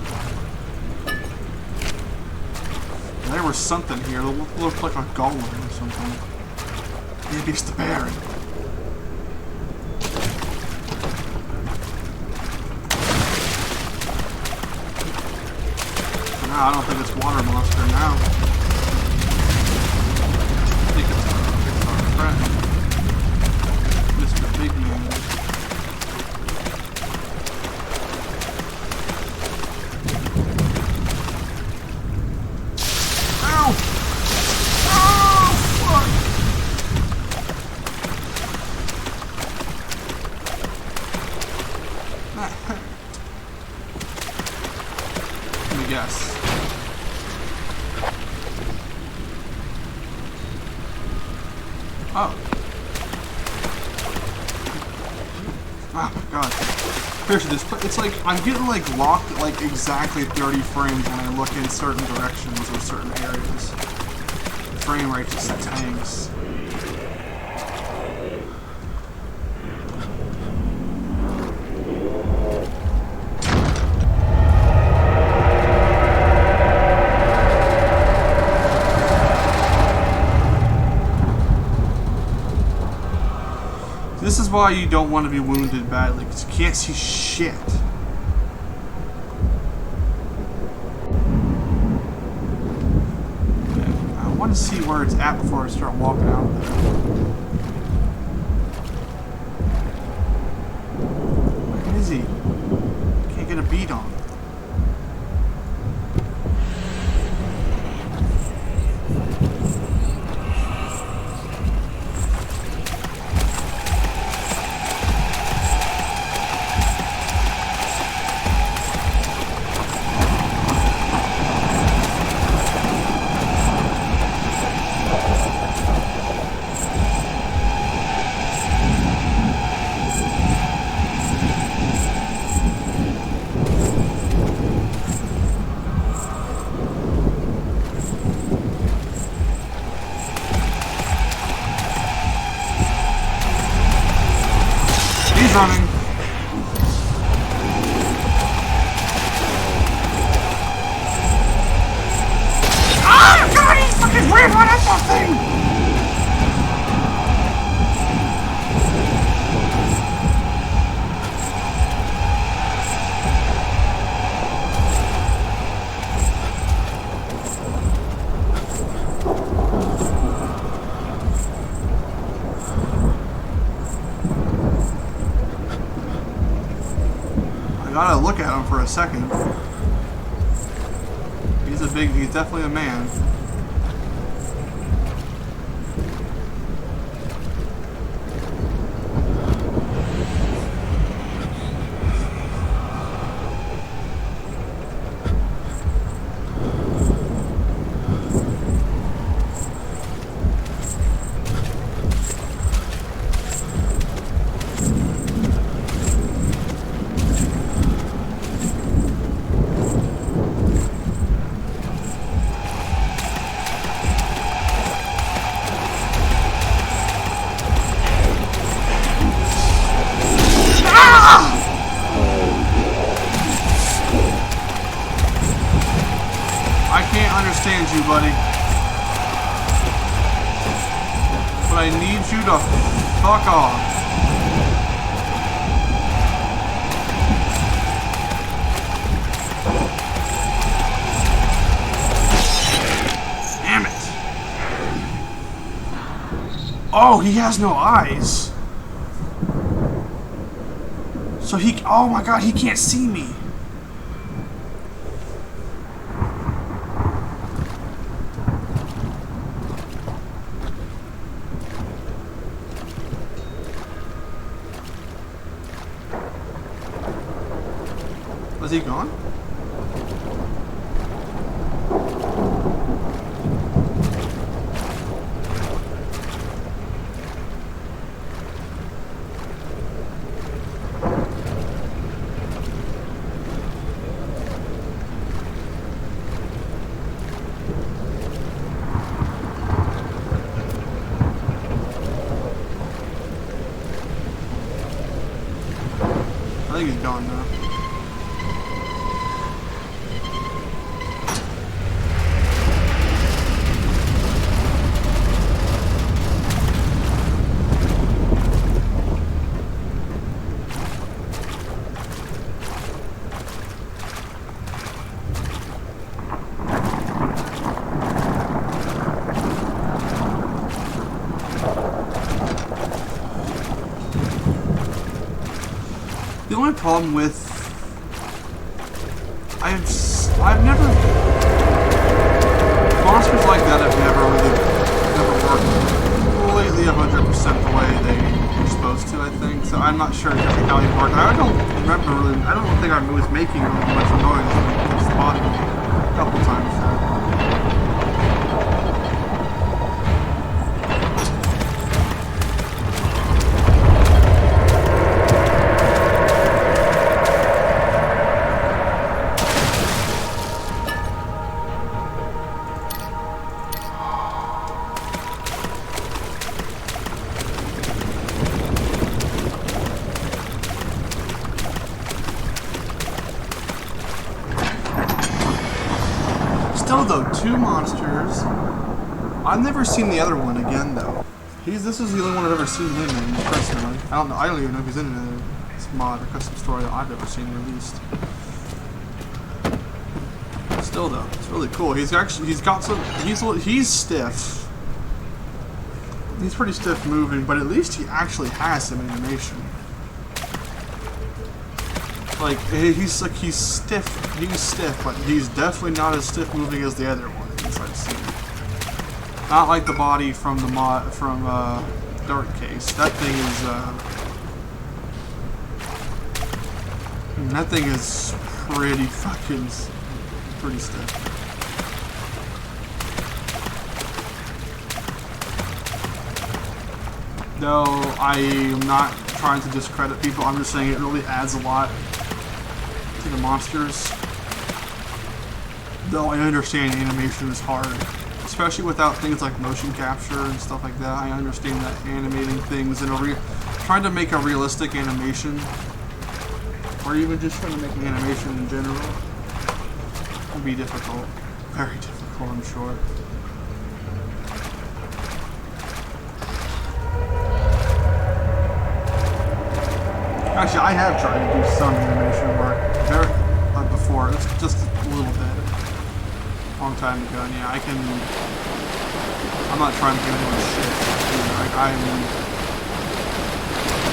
There was something here that looked like a golem or something. Maybe it's the Baron. No, I don't think it's Water Monster now. I think it's our friend, Mr. Big Man. Yes. Oh. Oh my god. Seriously, it's like, I'm getting like locked at like exactly 30 frames when I look in certain directions or certain areas. The frame rate just tanks. why you don't want to be wounded badly, because you can't see shit. I want to see where it's at before I start walking out there. Where is he? Can't get a beat on him. Running. Ah, God, he's fucking weird. What is that thing? I gotta look at him for a second. He's definitely a man. I can't understand you, buddy. But I need you to fuck off. Damn it. Oh, he has no eyes. So oh my God, he can't see me. Was he gone? I think he's gone now. The only problem with I've never monsters like that have never worked completely 100% the way they were supposed to, I think. So I'm not sure exactly how they work. I don't remember really. I don't think I was making really much noise when it spotted me a couple times. Still though, 2 monsters. I've never seen the other one again though. This is the only one I've ever seen him in personally. I don't know. I don't even know if he's in a mod or custom story that I've ever seen released. Still though, it's really cool. He's stiff. He's pretty stiff moving, but at least he actually has some animation. Like he's stiff, but he's definitely not as stiff moving as the other ones I've seen. Not like the body from the mod from Dark Case. That thing is pretty stiff. No, I am not trying to discredit people. I'm just saying it really adds a lot to the monsters. Though I understand animation is hard, especially without things like motion capture and stuff like that. I understand that animating things in trying to make a realistic animation, or even just trying to make an animation in general, would be difficult. Very difficult, I'm sure. Actually, I have tried to do some animation work before. It's just a little bit. Long time ago, and yeah, I'm not trying to do any shit.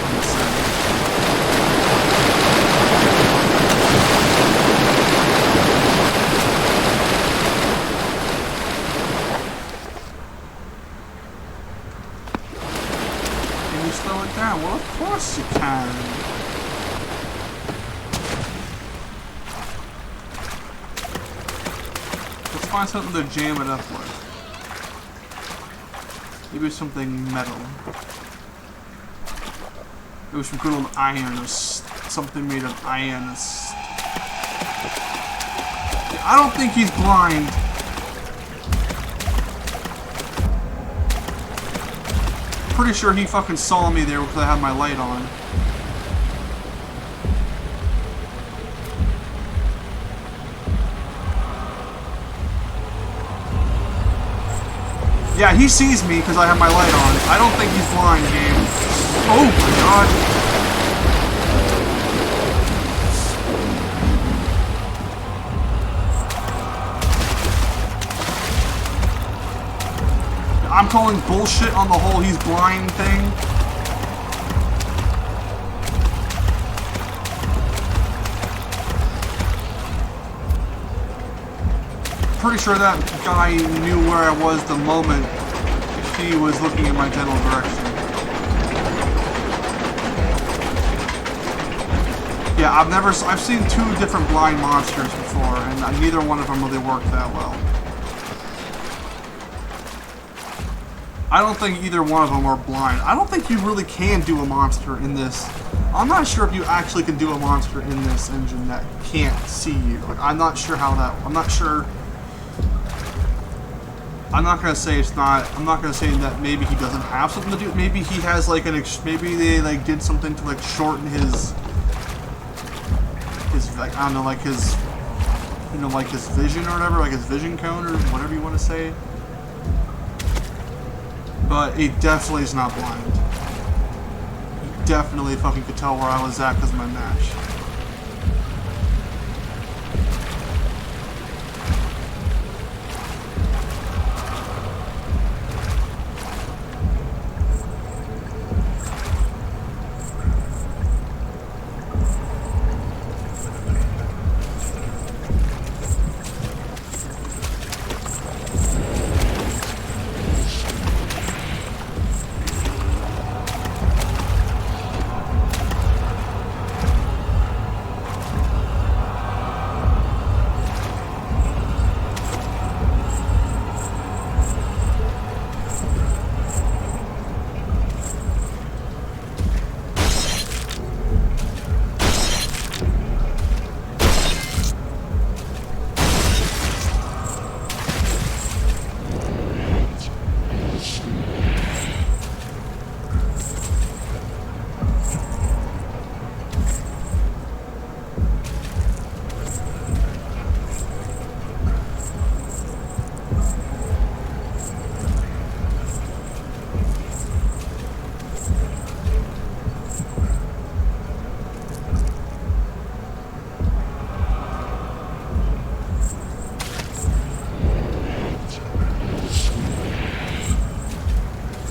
I'm just saying. Can you slow it down? Well, of course you can. Find something to jam it up with. Maybe something metal. Maybe some good old iron or something made of iron. I don't think he's blind. Pretty sure he fucking saw me there because I had my light on. Yeah, he sees me because I have my light on. I don't think he's blind, game. Oh my god. I'm calling bullshit on the whole he's blind thing. Pretty sure that guy knew where I was the moment he was looking in my general direction. Yeah, I've seen two different blind monsters before, and neither one of them really worked that well. I don't think either one of them are blind. I don't think you really can do a monster in this. I'm not sure if you actually can do a monster in this engine that can't see you. Like, I'm not sure how that. I'm not sure. I'm not gonna say it's not. I'm not gonna say that maybe he doesn't have something to do. Maybe he has like maybe they like did something to like shorten his like I don't know, like his, you know, like his vision or whatever, like his vision cone or whatever you want to say. But he definitely is not blind. He definitely fucking could tell where I was at because of my match.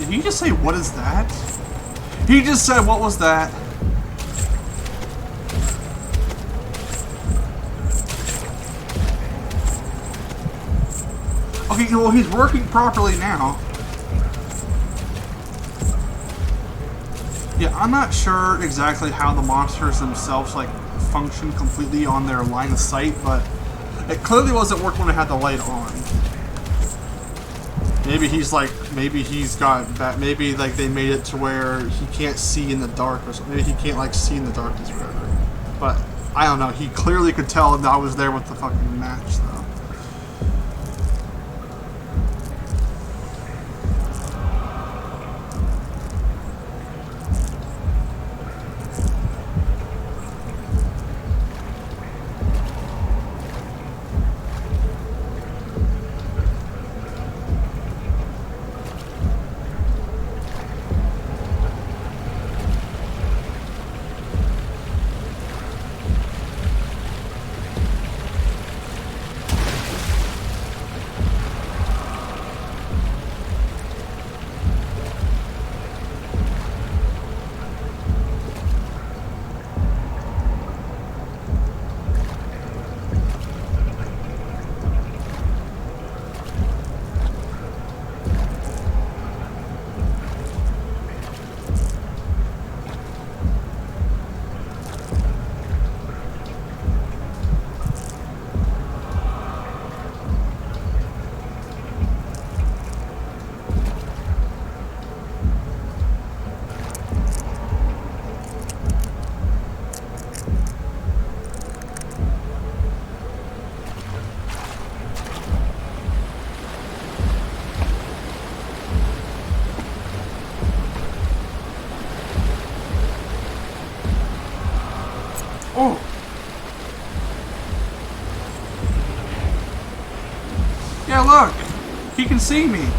Did he just say, what is that? He just said, what was that? Okay, well, he's working properly now. Yeah, I'm not sure exactly how the monsters themselves, like, function completely on their line of sight, but it clearly wasn't working when I had the light on. Maybe he's like, maybe he's got that, maybe like they made it to where he can't see in the dark or something. Maybe he can't like see in the darkness or whatever. But I don't know, he clearly could tell that I was there with the fucking match though. Oh! Yeah, look! He can see me!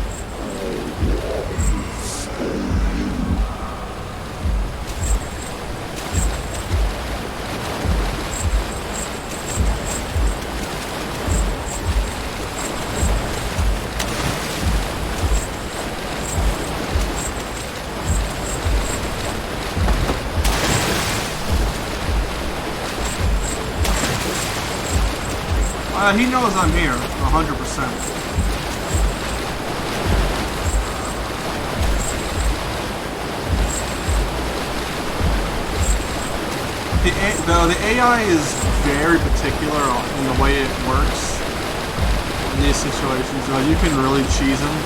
He knows I'm here, 100%. The AI is very particular in the way it works in these situations. You can really cheese him.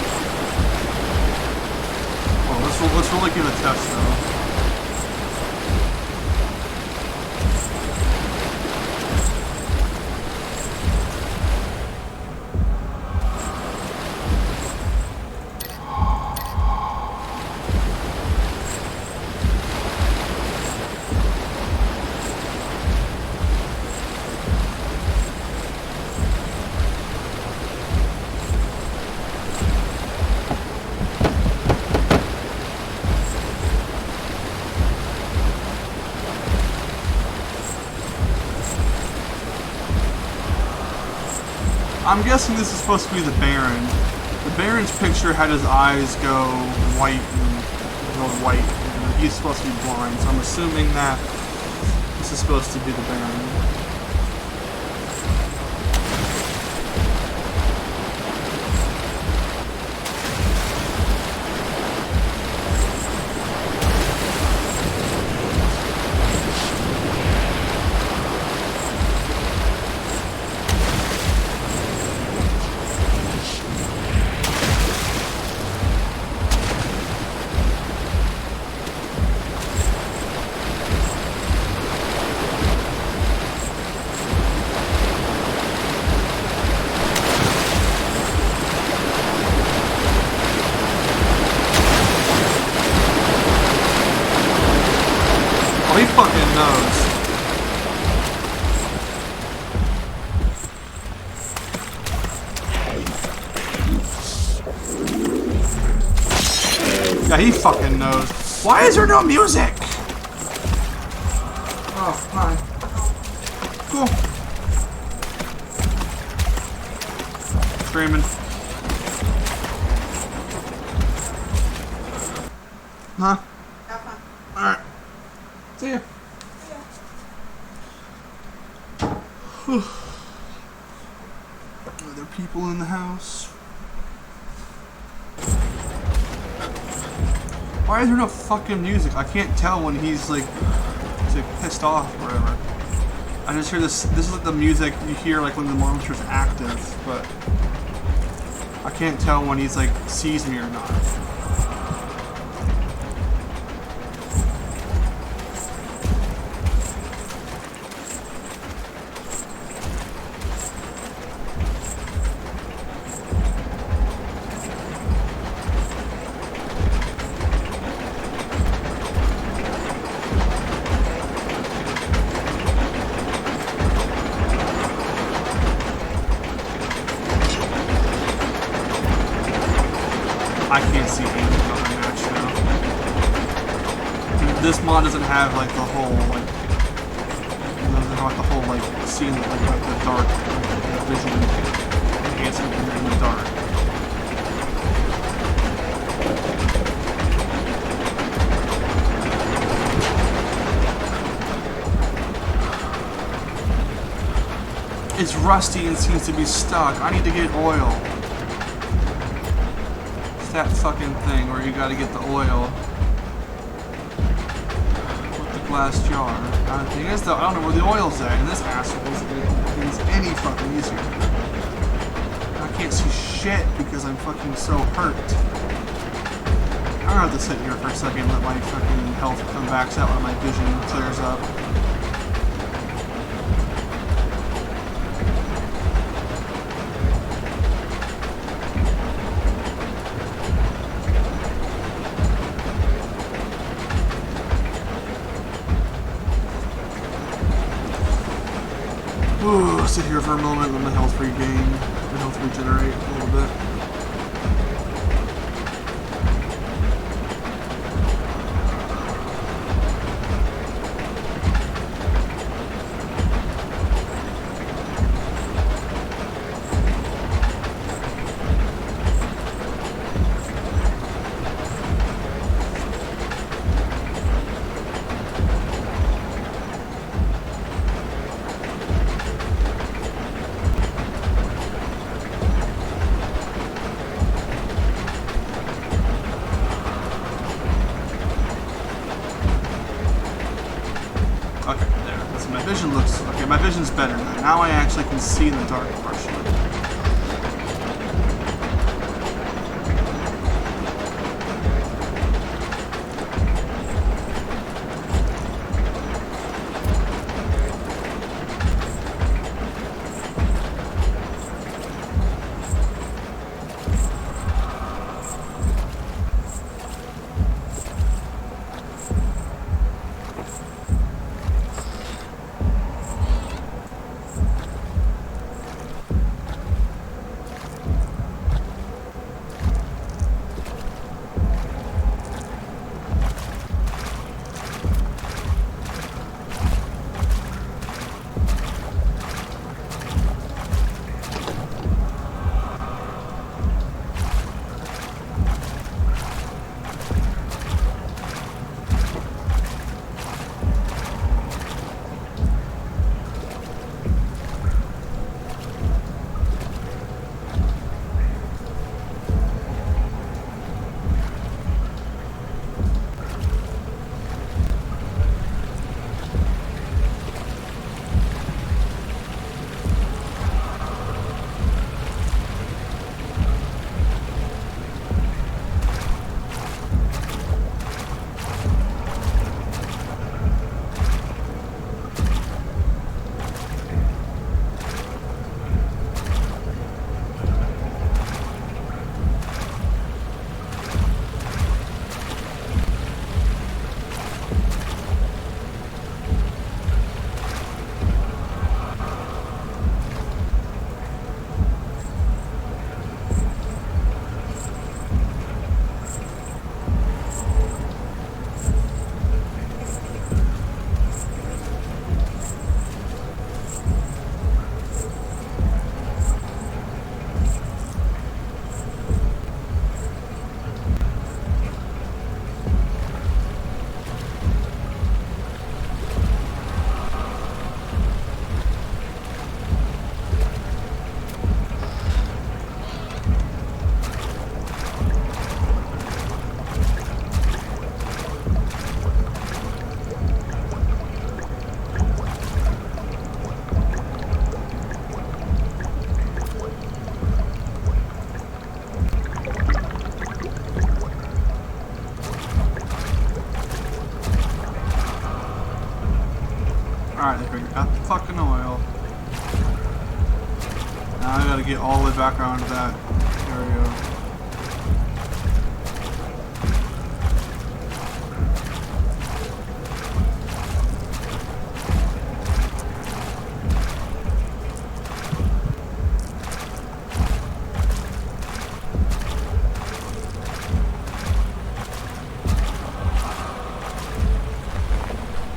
Well, let's really give it a test though. I'm guessing this is supposed to be the Baron. The Baron's picture had his eyes go white and he's supposed to be blind, so I'm assuming that this is supposed to be the Baron. Oh, he fucking knows. Yeah, he fucking knows. Why is there no music? Oh, hi. Cool. Screaming. Huh? Have fun. Alright. See ya. Are there people in the house? Why is there no fucking music? I can't tell when he's like pissed off or whatever. I just hear this. This is like the music you hear like when the monster's active, but I can't tell when he's like sees me or not. I can't see anything on my match now. This mod doesn't have like the whole like seeing the dark vision enhancement when you're in the dark. It's rusty and seems to be stuck. I need to get oil. That fucking thing where you gotta get the oil with the glass jar. The thing is though, I don't know where the oil's at, and this asshole is any fucking easier. I can't see shit because I'm fucking so hurt. I'm gonna have to sit here for a second and let my fucking health come back so that when my vision clears up. Ooh, sit here for a moment, let my health regain, my health regenerate a little bit. Okay, there. That's my vision looks... Okay, my vision's better now. Now I actually can see in the dark partially. Alright, there we go. Got the fucking oil. Now I gotta get all the way back around to that area.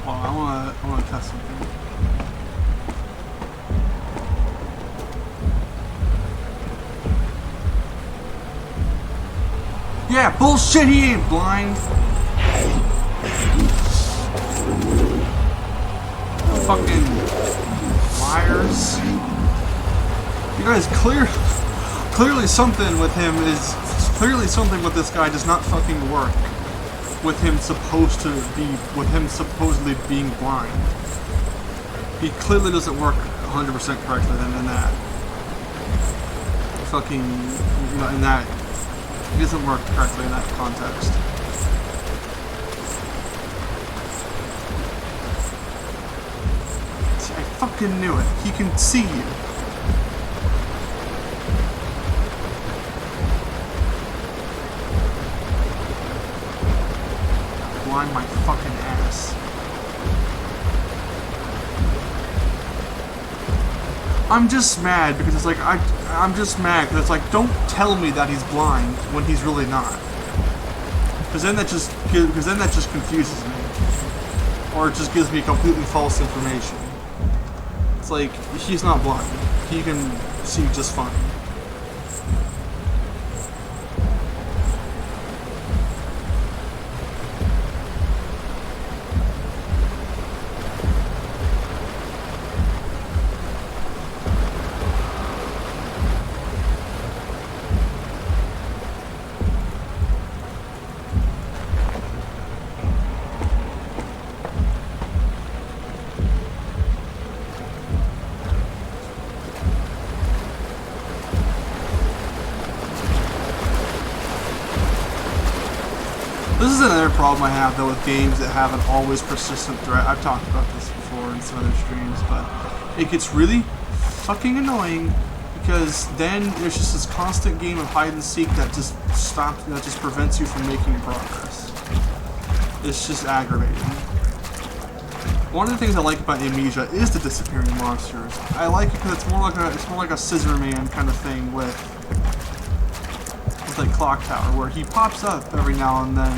I wanna test something. Yeah, bullshit, he ain't blind. Fucking liars. You guys, clearly something with him is, clearly something with this guy does not fucking work. With him supposedly being blind. He clearly doesn't work 100% correctly then in that. Fucking, you know, in that, it doesn't work correctly in that context. See, I fucking knew it. He can see you. Blind my fucking ass. I'm just mad because it's like I'm just mad because it's like, don't tell me that he's blind when he's really not. Because then that just confuses me, or it just gives me completely false information. It's like, he's not blind. He can see just fine. This is another problem I have though with games that have an always persistent threat. I've talked about this before in some other streams, but it gets really fucking annoying because then there's just this constant game of hide and seek that just prevents you from making progress. It's just aggravating. One of the things I like about Amnesia is the disappearing monsters. I like it because it's more like a Scissor Man kind of thing with like Clock Tower, where he pops up every now and then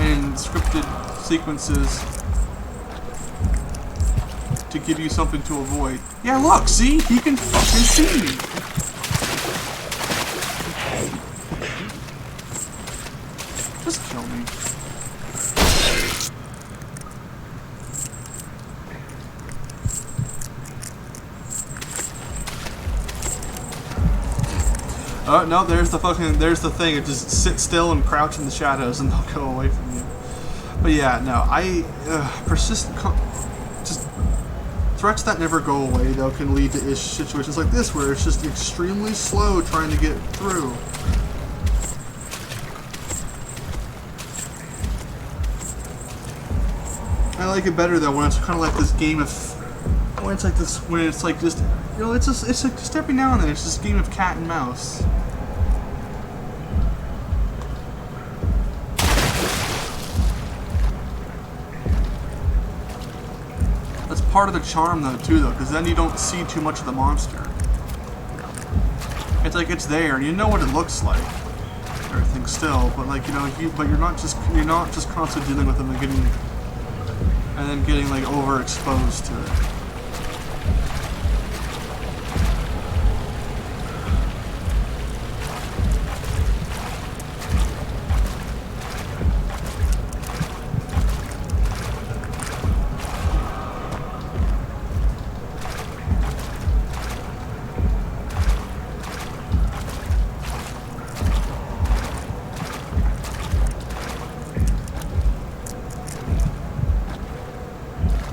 in scripted sequences to give you something to avoid. Yeah, look, see? He can fucking see me. Just kill me. Oh, no, there's the thing. It just sit still and crouch in the shadows and they'll go away from you. But yeah, no, just threats that never go away, though, can lead to situations like this, where it's just extremely slow trying to get through. I like it better, though, when it's kind of like this game of, when it's like just, you know, it's like just every now and then, it's just a game of cat and mouse. That's part of the charm, though, because then you don't see too much of the monster. It's like it's there, and you know what it looks like, everything still, but like, you know, you're not just constantly dealing with them and getting like overexposed to it.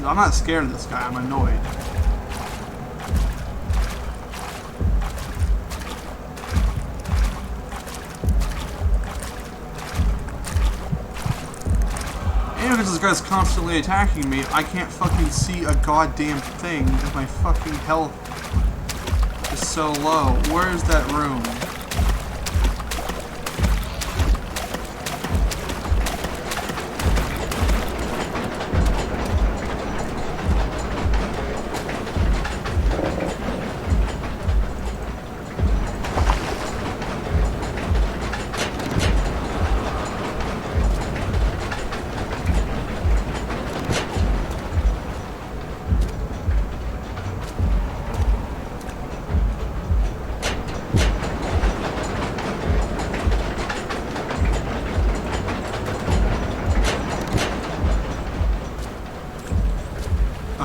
I'm not scared of this guy, I'm annoyed. And because this guy's constantly attacking me, I can't fucking see a goddamn thing because my fucking health is so low. Where is that room?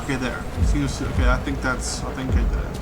Okay, there. Seems okay. I think I did it.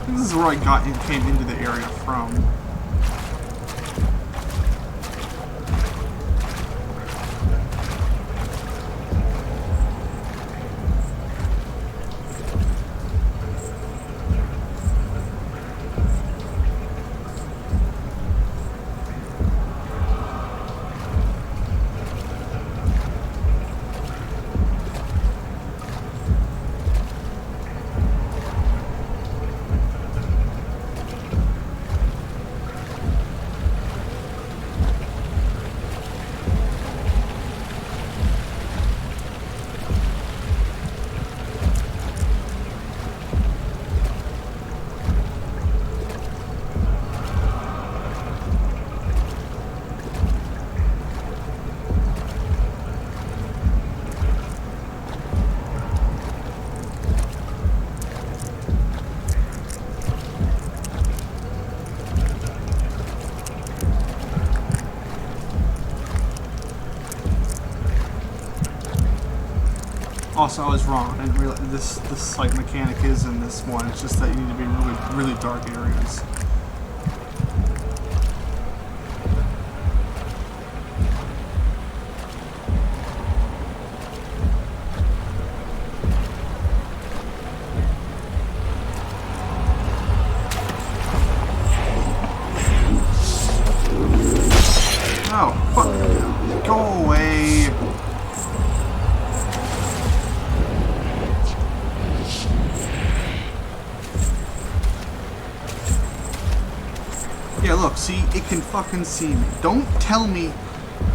This is where I came into the area from. Also, I was wrong. I didn't realize this like mechanic is in this one. It's just that you need to be in really dark areas. Oh, fuck. Go away. Yeah, look, see, it can fucking see me. Don't tell me,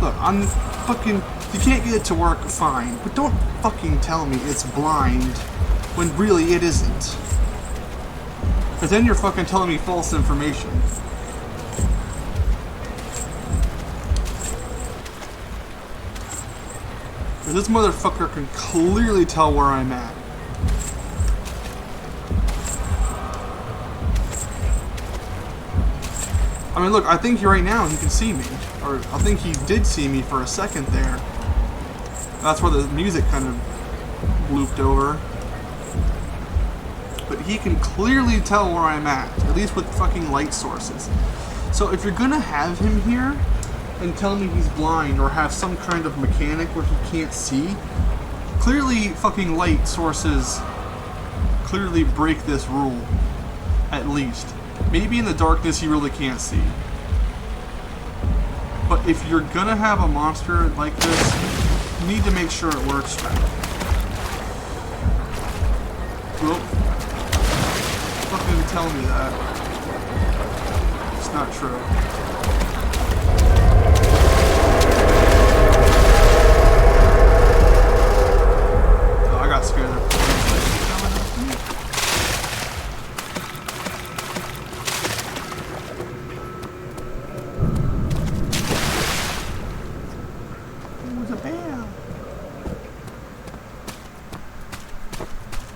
look, I'm fucking, you can't get it to work, fine, but don't fucking tell me it's blind when really it isn't. Because then you're fucking telling me false information. This motherfucker can clearly tell where I'm at. I mean, look, I think right now he can see me. Or I think he did see me for a second there. That's where the music kind of looped over. But he can clearly tell where I'm at least with fucking light sources. So if you're gonna have him here and tell me he's blind or have some kind of mechanic where he can't see, clearly fucking light sources clearly break this rule, at least. Maybe in the darkness he really can't see. But if you're gonna have a monster like this, you need to make sure it works right. Well, fucking tell me that. It's not true. Oh, I got scared there.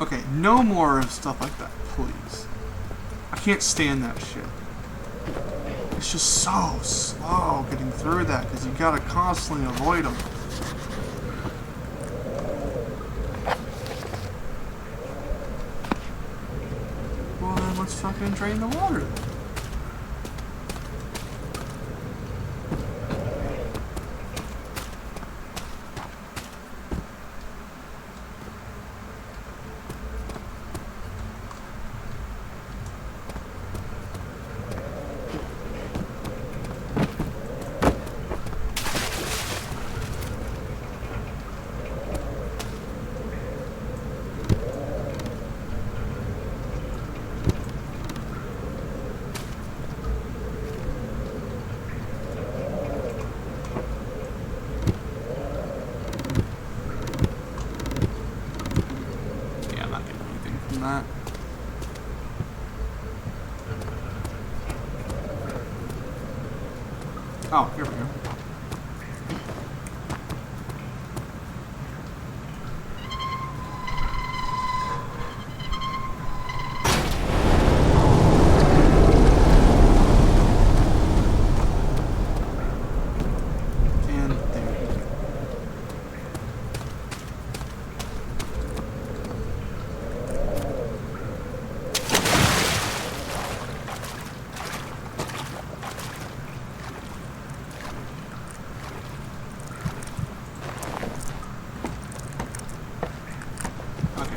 Okay, no more stuff like that, please. I can't stand that shit. It's just so slow getting through that because you gotta constantly avoid them. Well, then let's fucking drain the water. That. Oh, here we go.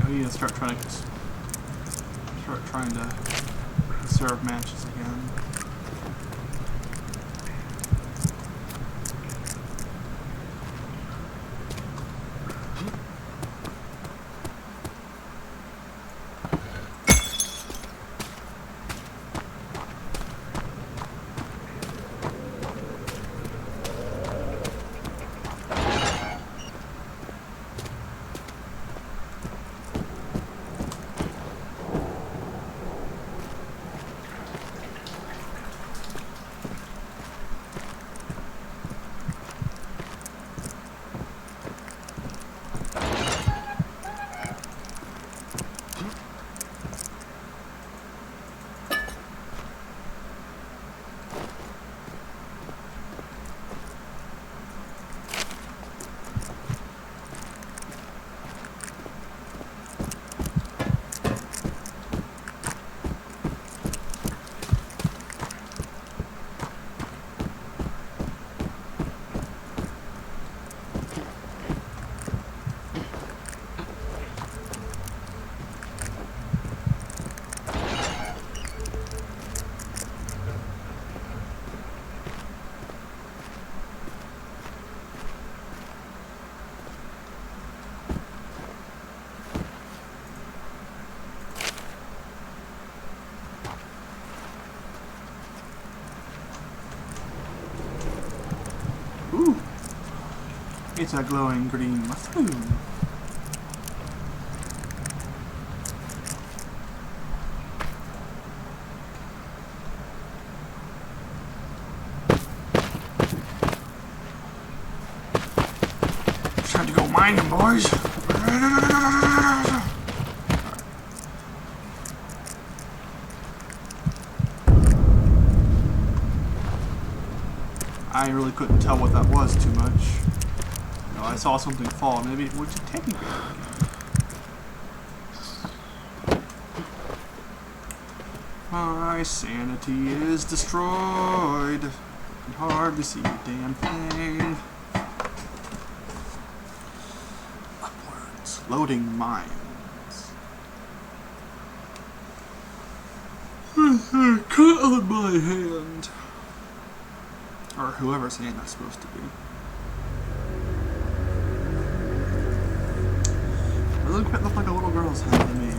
We need to start trying to conserve matches again. Ooh, it's a glowing green mushroom. Time to go mining, boys. I really couldn't tell what that was too much. No, I saw something fall. Maybe it was a teddy bear again. My sanity is destroyed. I can hardly see a damn thing. Upwards. Loading mines. Cut on my hand. Or whoever's hand that's supposed to be. It doesn't quite look like a little girl's hand to me.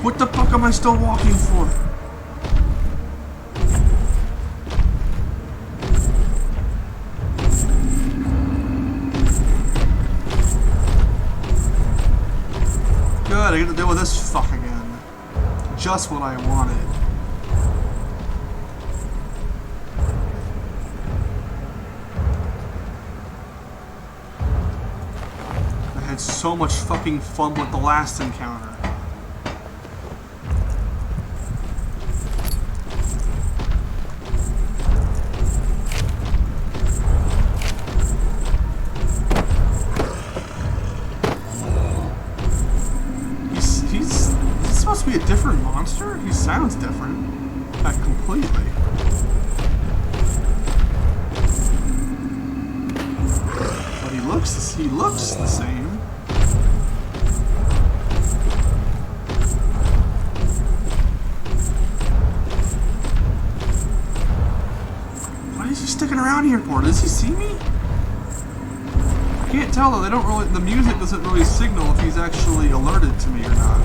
What the fuck am I still walking for? Good, I get to deal with this fuck again. Just what I wanted. I had so much fucking fun with the last encounter. He's supposed to be a different monster? He sounds different. Like, completely. But he looks the same. What is he sticking around here for? Does he see me? I can't tell though. They don't really. The music doesn't really signal if he's actually alerted to me or not.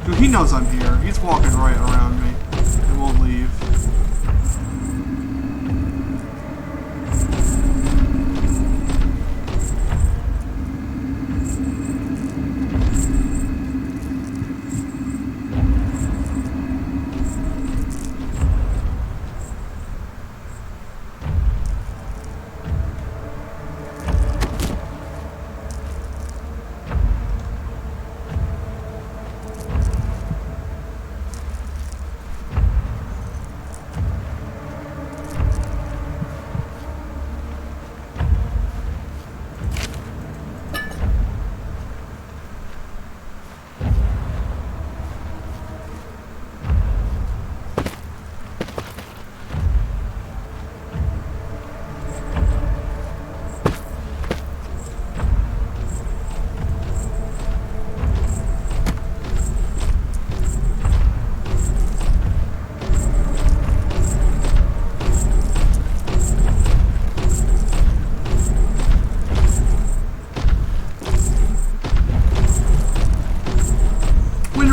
Dude, he knows I'm here. He's walking right around me. He won't leave.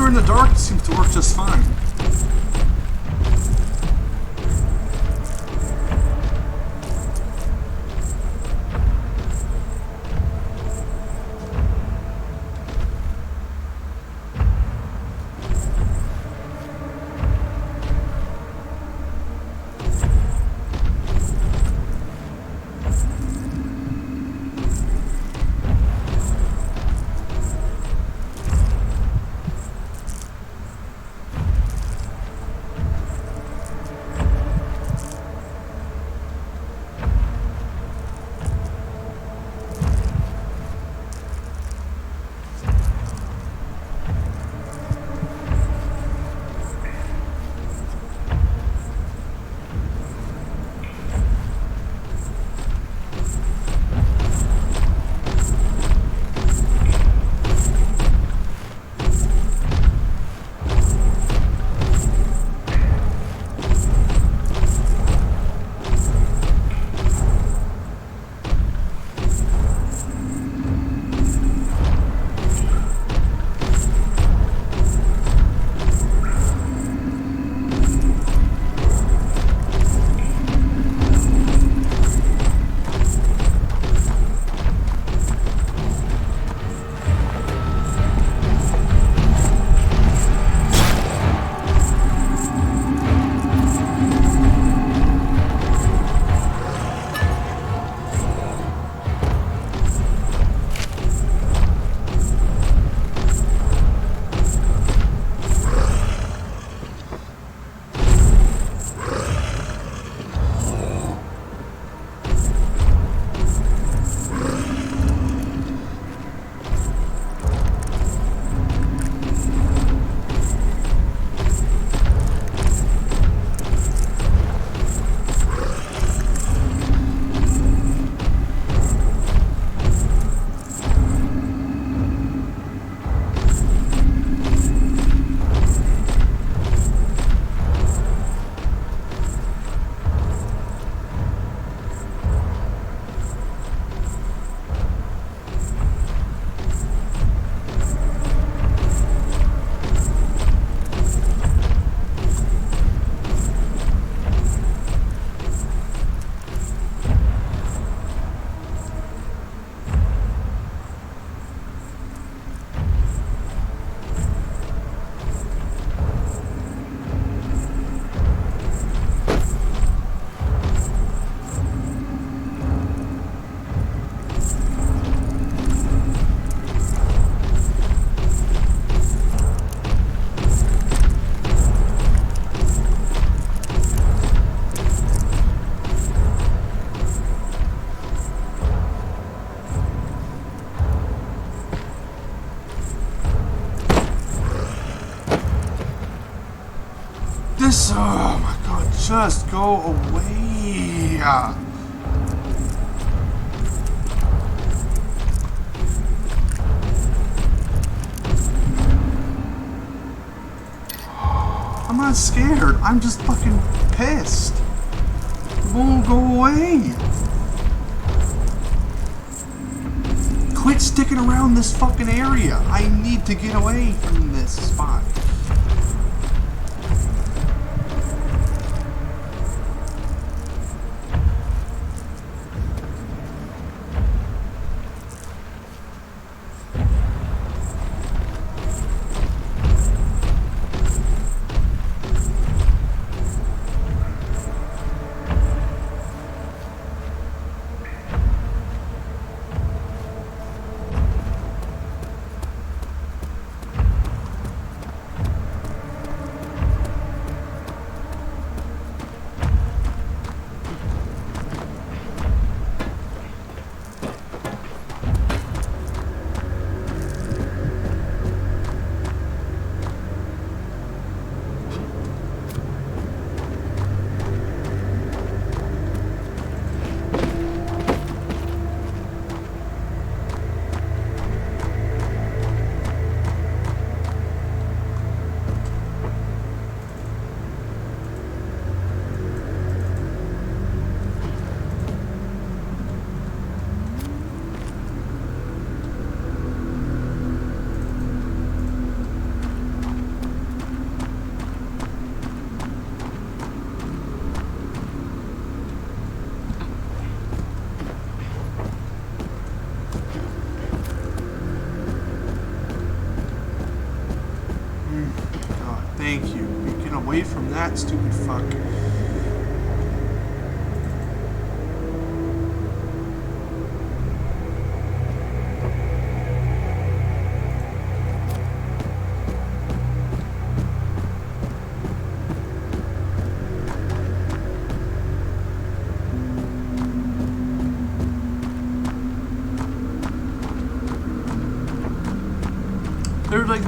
In the dark, it seems to work just fine. Oh my god, just go away. I'm not scared. I'm just fucking pissed. It won't go away. Quit sticking around this fucking area. I need to get away from this spot. Thank you. Get away from that stupid fuck.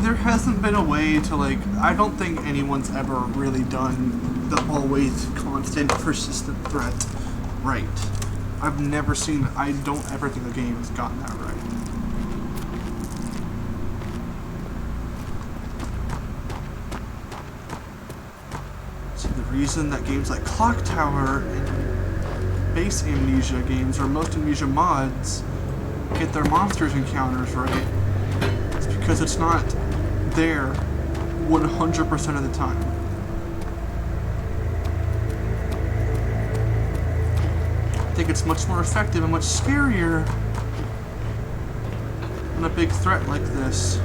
There hasn't been a way to, like, I don't think anyone's ever really done the always constant persistent threat right. I've never seen it. I don't ever think a game has gotten that right. So the reason that games like Clock Tower and base Amnesia games or most Amnesia mods get their monsters encounters right is because it's not there 100% of the time. I think it's much more effective and much scarier than a big threat like this.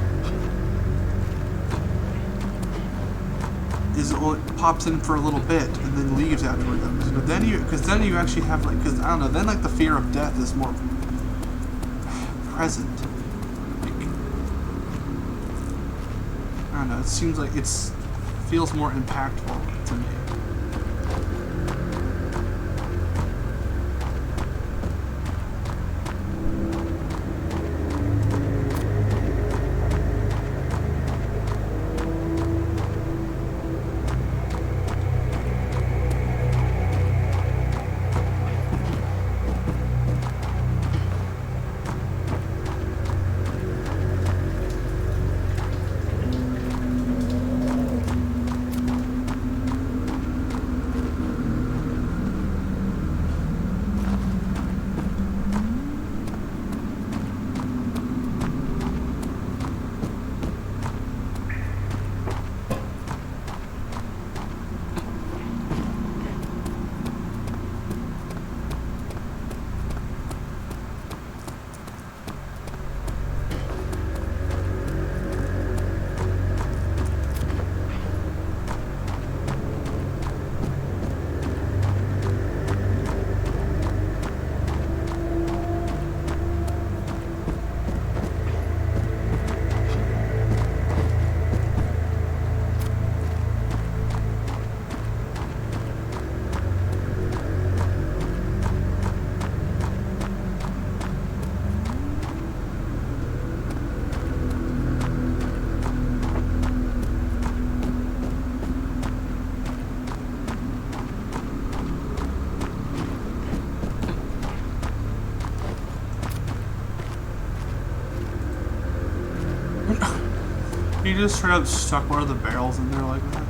Is it pops in for a little bit and then leaves afterward. But then you actually have, like, because I don't know, then like the fear of death is more present. I don't know, it seems like it feels more impactful to me. He just straight up stuck one of the barrels in there like that.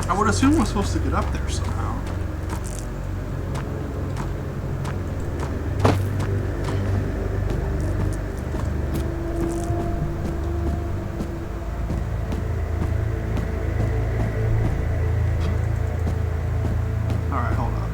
I would assume we're supposed to get up there somehow. Alright, hold up.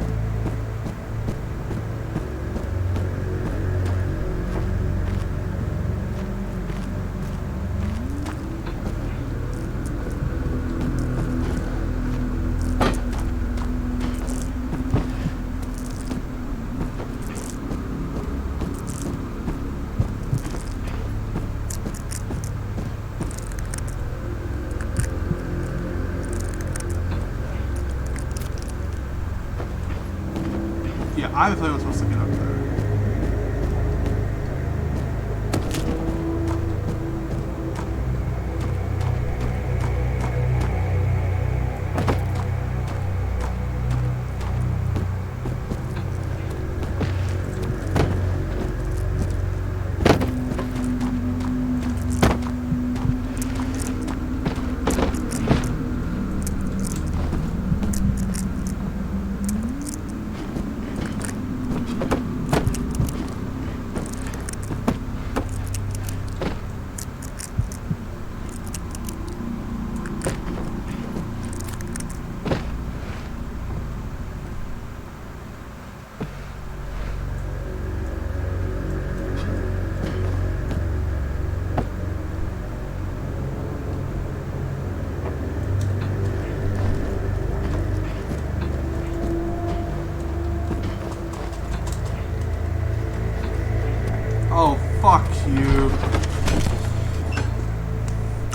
Yeah, I thought I was supposed to get up there. Oh, fuck you.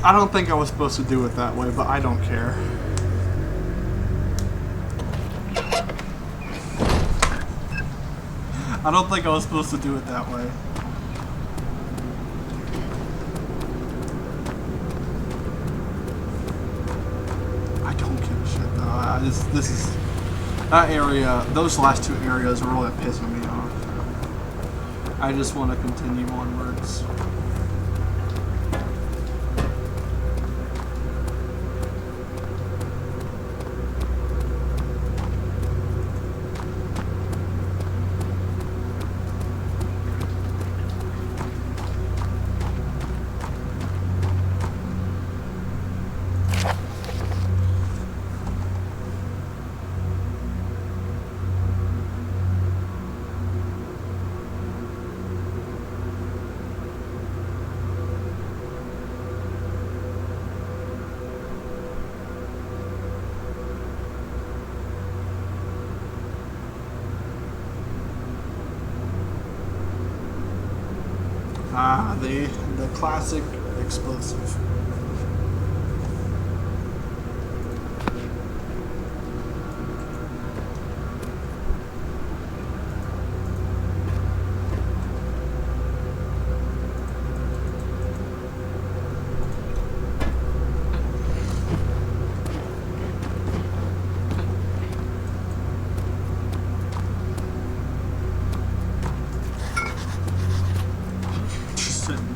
I don't think I was supposed to do it that way, but I don't care. I don't think I was supposed to do it that way. I don't give a shit though. This is... That area, those last two areas are really pissing me off. I just want to continue onwards. Ah, the classic explosive.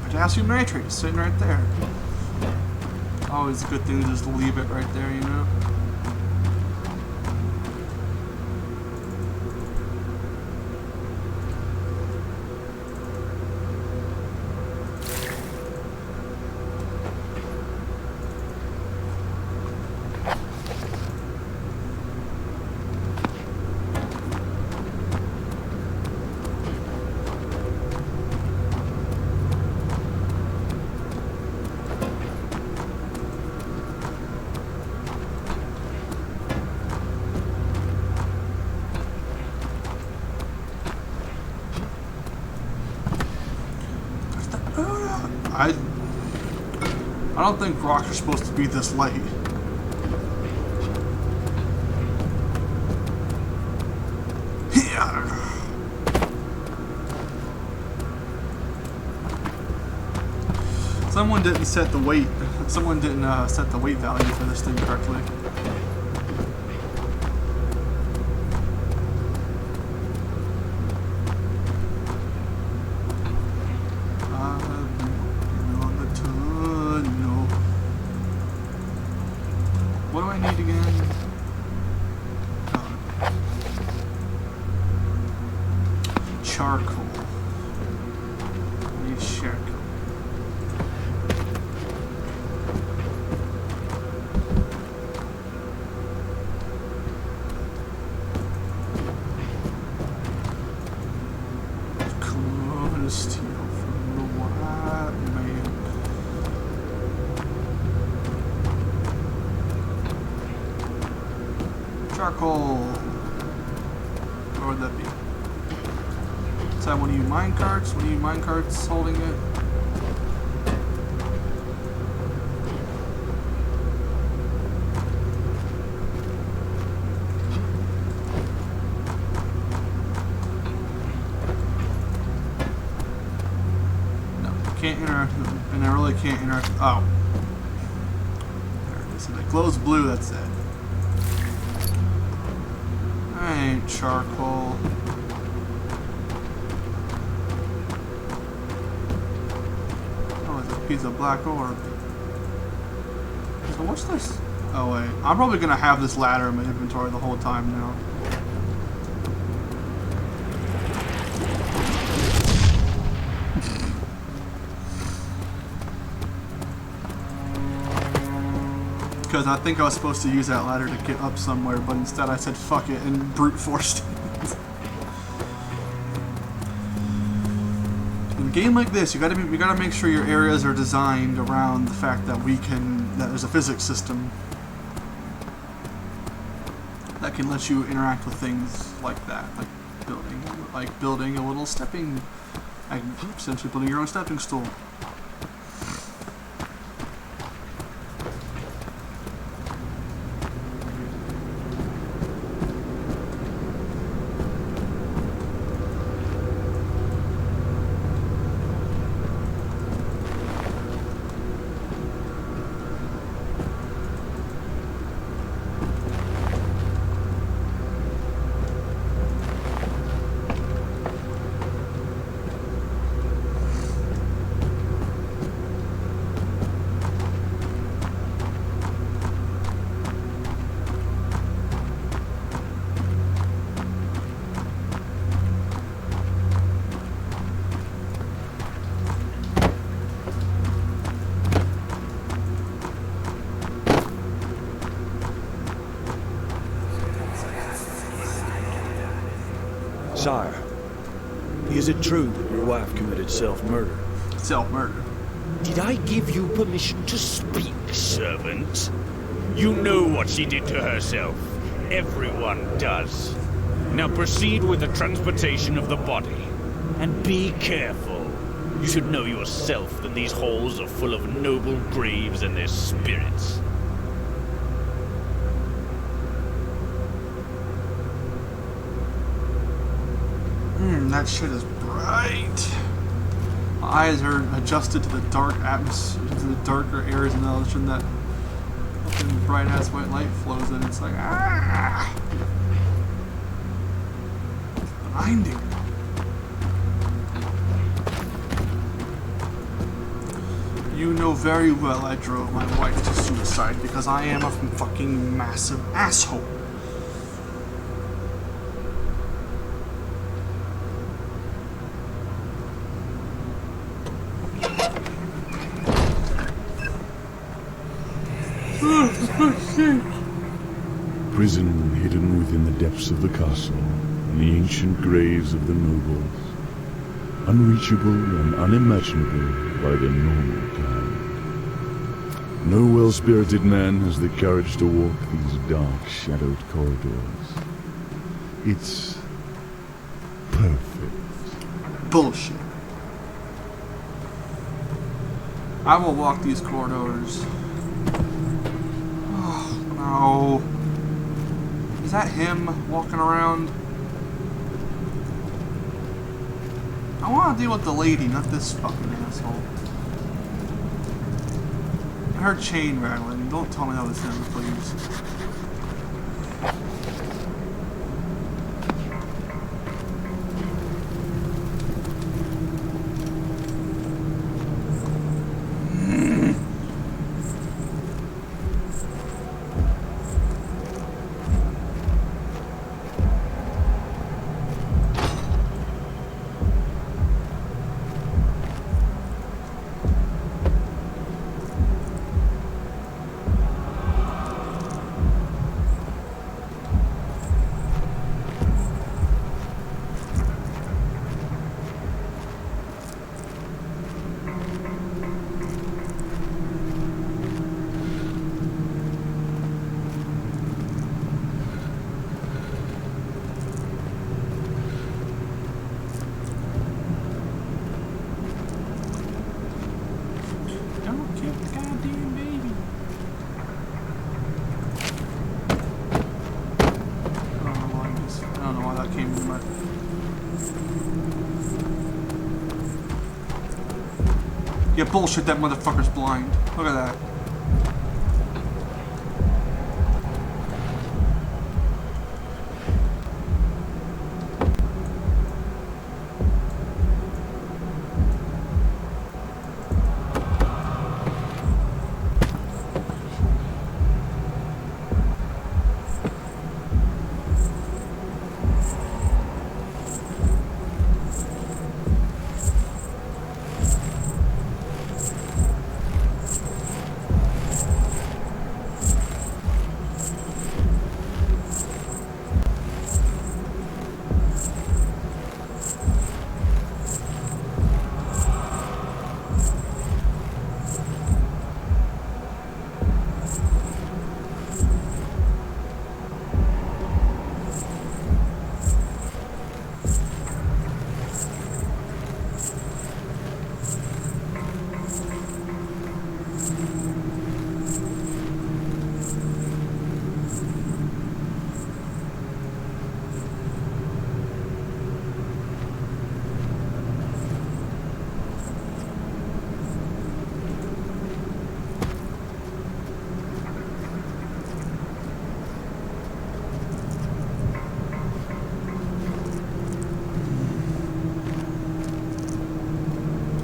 Potassium nitrate is sitting right there. Always a good thing to just leave it right there, you know? I don't think rocks are supposed to be this light. Someone didn't set the weight. Someone didn't set the weight value for this thing correctly. What do I need again? Charcoal. I need charcoal. Steal from the white man. Charcoal. Where would that be? Is that one of you minecarts? One of you minecarts holding it? Can't interact with them, and I really can't interact. Oh, there it is. If it glows blue, that's it. I ain't charcoal. Oh, it's a piece of black orb. So what's this? Oh wait, I'm probably gonna have this ladder in my inventory the whole time now. Because I think I was supposed to use that ladder to get up somewhere, but instead I said fuck it and brute forced it. In a game like this, you gotta make sure your areas are designed around the fact that that there's a physics system that can let you interact with things like that, like building a little stepping, essentially building your own stepping stool. Sire, is it true that your wife committed self-murder? Self-murder. Did I give you permission to speak, servant? You know what she did to herself. Everyone does. Now proceed with the transportation of the body. And be careful. You should know yourself that these halls are full of noble graves and their spirits. That shit is bright. My eyes are adjusted to the dark atmosphere, to the darker areas in the ocean that fucking bright ass white light flows in. It's like, ah! It's blinding. You know very well I drove my wife to suicide because I am a fucking massive asshole. Prison hidden within the depths of the castle, in the ancient graves of the nobles, unreachable and unimaginable by the normal kind. No well-spirited man has the courage to walk these dark, shadowed corridors. It's perfect. Bullshit. I will walk these corridors. Oh, no. Is that him walking around? I want to deal with the lady, not this fucking asshole. I heard chain rattling. Don't tell me how this is, please. Yeah, bullshit, that motherfucker's blind. Look at that.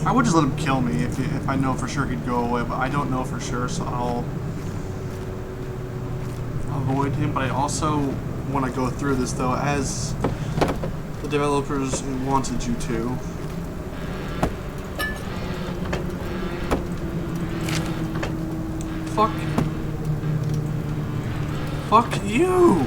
I would just let him kill me if I know for sure he'd go away, but I don't know for sure, so I'll avoid him. But I also want to go through this, though, as the developers wanted you to. Fuck you!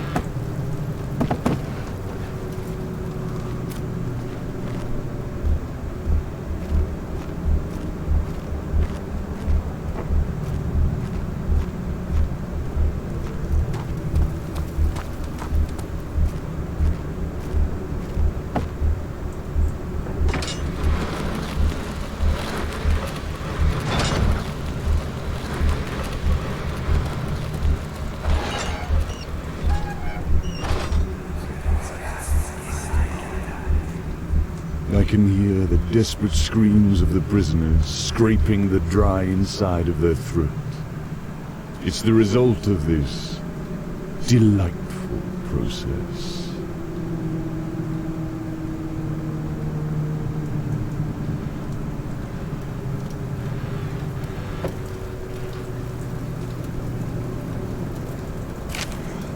I can hear the desperate screams of the prisoners scraping the dry inside of their throat. It's the result of this delightful process.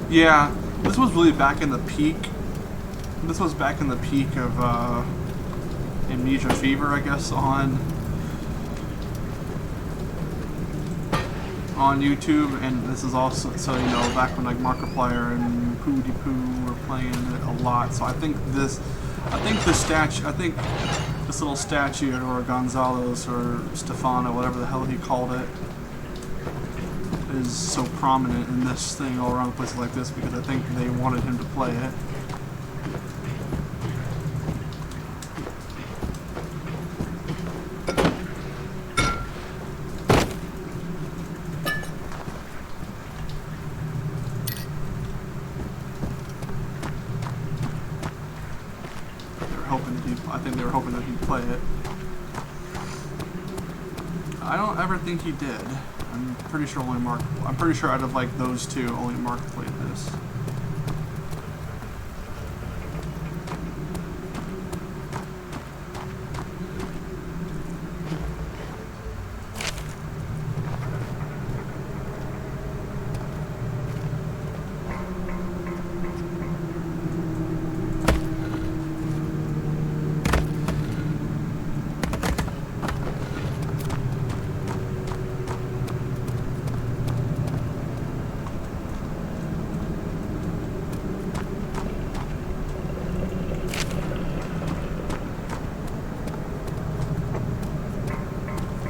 Yeah, this was really back in the peak. This was back in the peak of Amnesia Fever, I guess, on YouTube, and this is also, so you know, back when like Markiplier and Pooty Poo were playing it a lot. So I think this little statue, or Gonzalez or Stefano, whatever the hell he called it, is so prominent in this thing all around places like this because I think they wanted him to play it. hoping that I think they were hoping that he'd play it. I don't ever think he did. I'm pretty sure out of like those two, only Mark played this.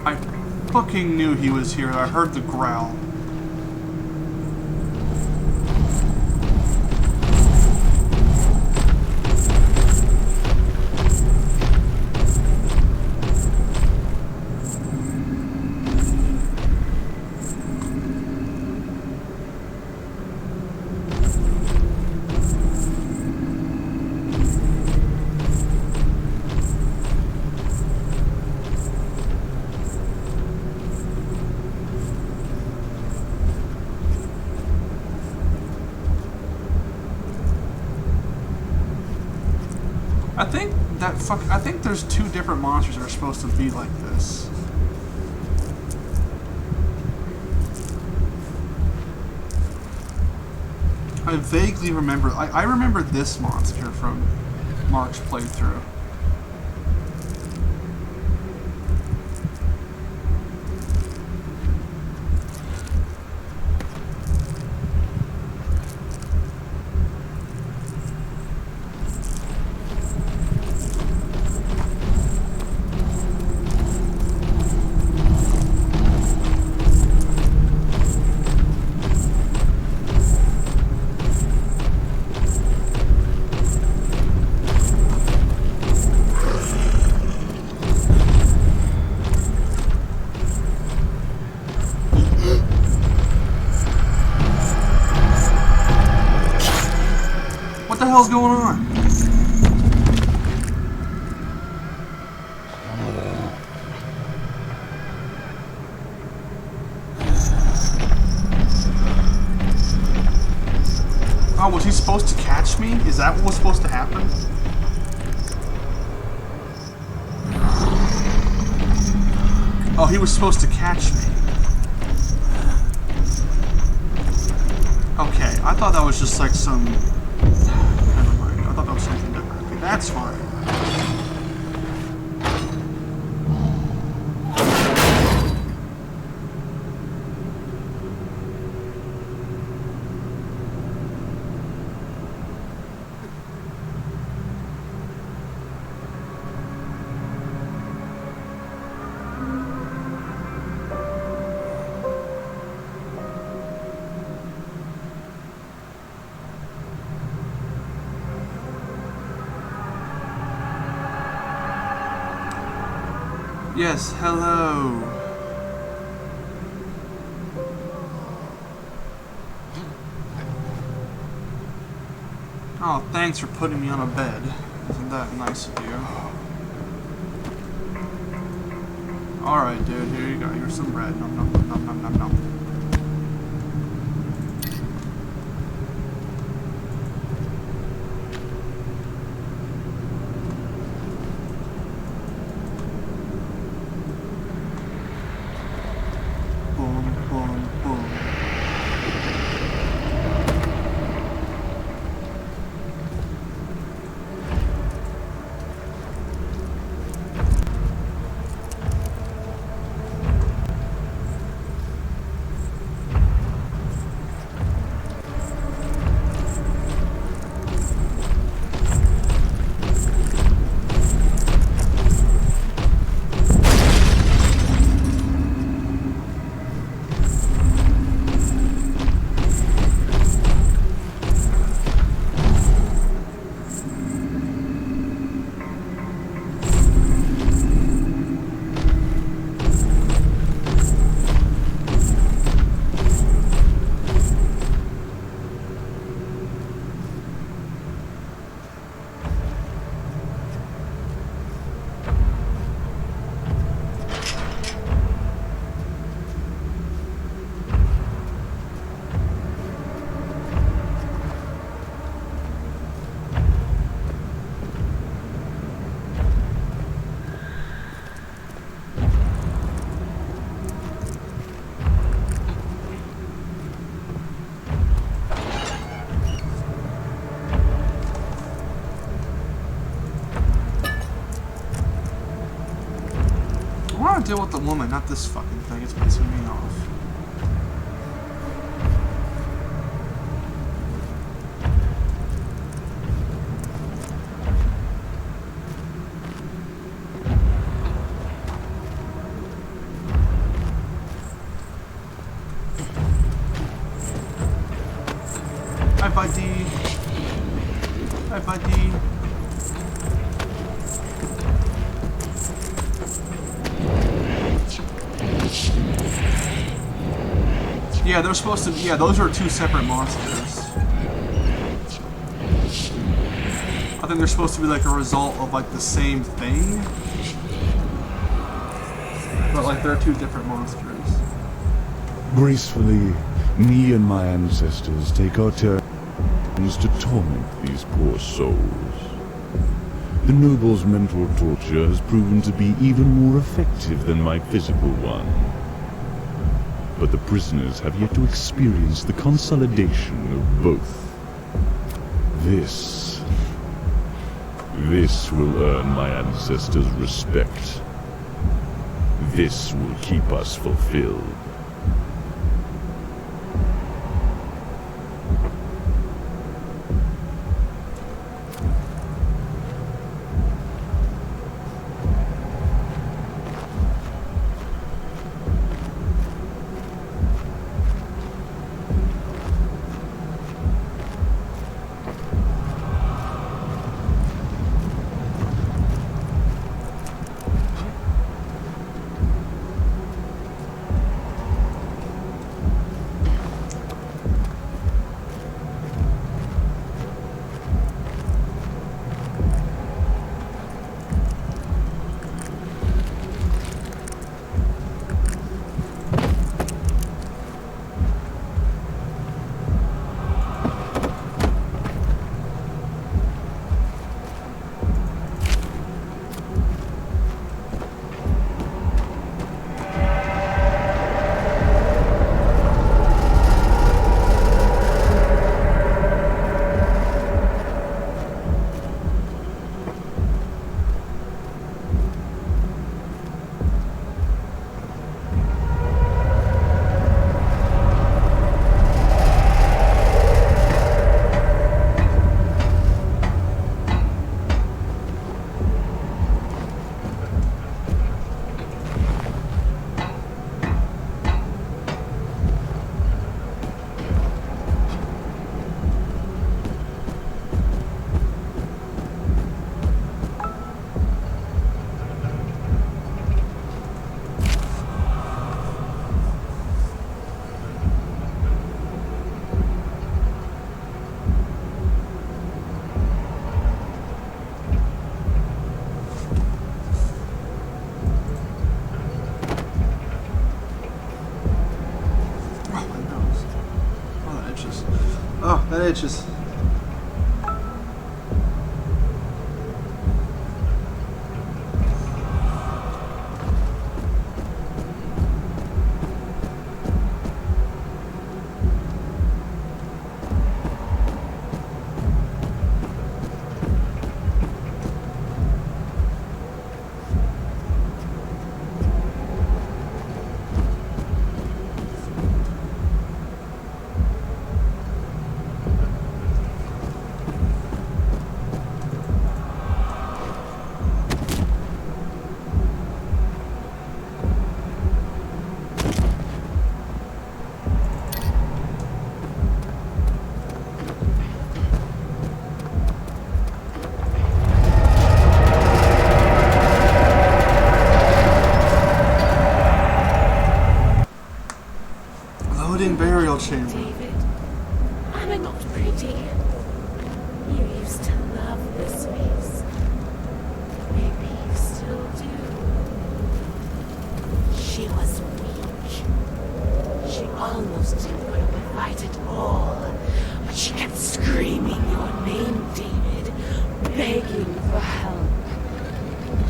I fucking knew he was here. I heard the growl. I think there's two different monsters that are supposed to be like this. I vaguely remember. I remember this monster from Mark's playthrough. What the hell's going on? Oh, was he supposed to catch me? Is that what was supposed to happen? Oh, he was supposed to catch me. Okay, I thought that was just like some... Never mind, I thought that was something different. Okay, that's fine. Yes, hello. Oh, thanks for putting me on a bed. Isn't that nice of you? Alright, dude, here you go. Here's some bread. Nom nom nom nom nom nom. want to deal with the woman, not this fucking thing. It's pissing me off. Hi, buddy. Hi, buddy. Yeah, they're supposed to. Yeah, those are two separate monsters. I think they're supposed to be like a result of like the same thing, but like they're two different monsters. Gracefully, me and my ancestors take our turns to torment these poor souls. The noble's mental torture has proven to be even more effective than my physical one. But the prisoners have yet to experience the consolidation of both. This will earn my ancestors' respect. This will keep us fulfilled. Oh, that itches. Burial chamber. David, am I not pretty? You used to love this face. Maybe you still do. She was weak. She almost didn't put up a fight at all. But she kept screaming your name, David, begging for help.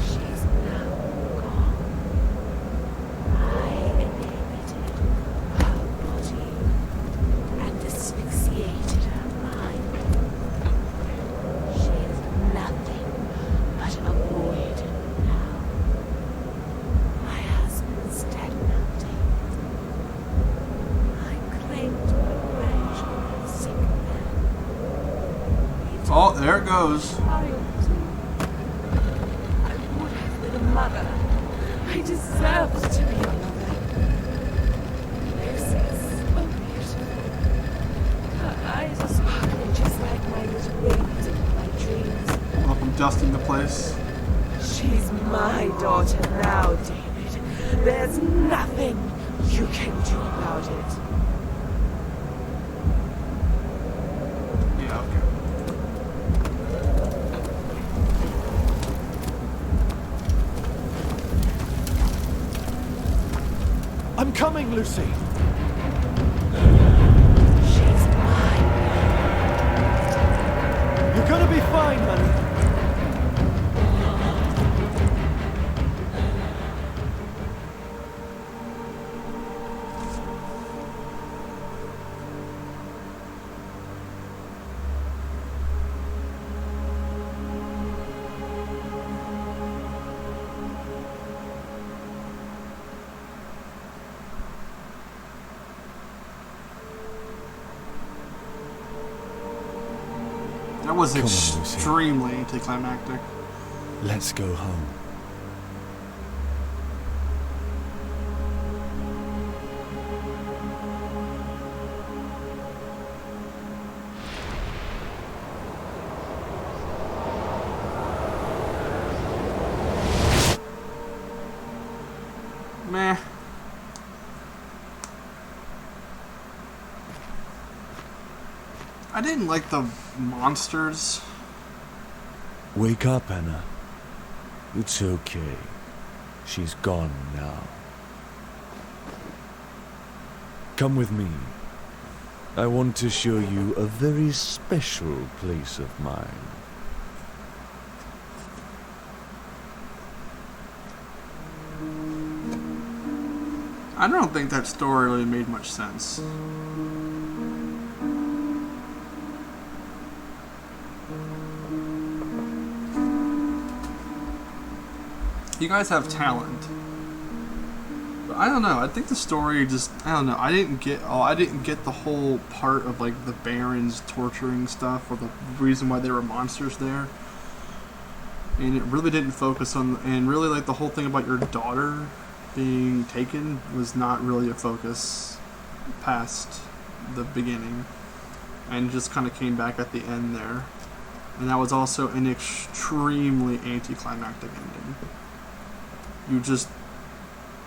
She's now gone. I inhabited her body and asphyxiated her mind. She is nothing but a void now. My husband there it goes. child. I would have been a mother. I deserved to be a mother. Lucy's so beautiful. Her eyes are sparkling just like my little babies in my dreams. Welcome dusting the place. She's my daughter now, David. There's nothing you can do about it. Yeah, okay. I'm coming, Lucy. She's mine. You're gonna be fine, honey. That was Come on, Lucy. extremely anticlimactic. Let's go home. Meh. I didn't like the monsters. Wake up, Anna. It's okay. She's gone now. Come with me. I want to show you a very special place of mine. I don't think that story really made much sense. You guys have talent. But I don't know. I think the story just, I don't know. I didn't get the whole part of like the Barons torturing stuff or the reason why there were monsters there. And it really didn't focus on, and really like the whole thing about your daughter being taken was not really a focus past the beginning, and just kind of came back at the end there. And that was also an extremely anticlimactic ending. You just,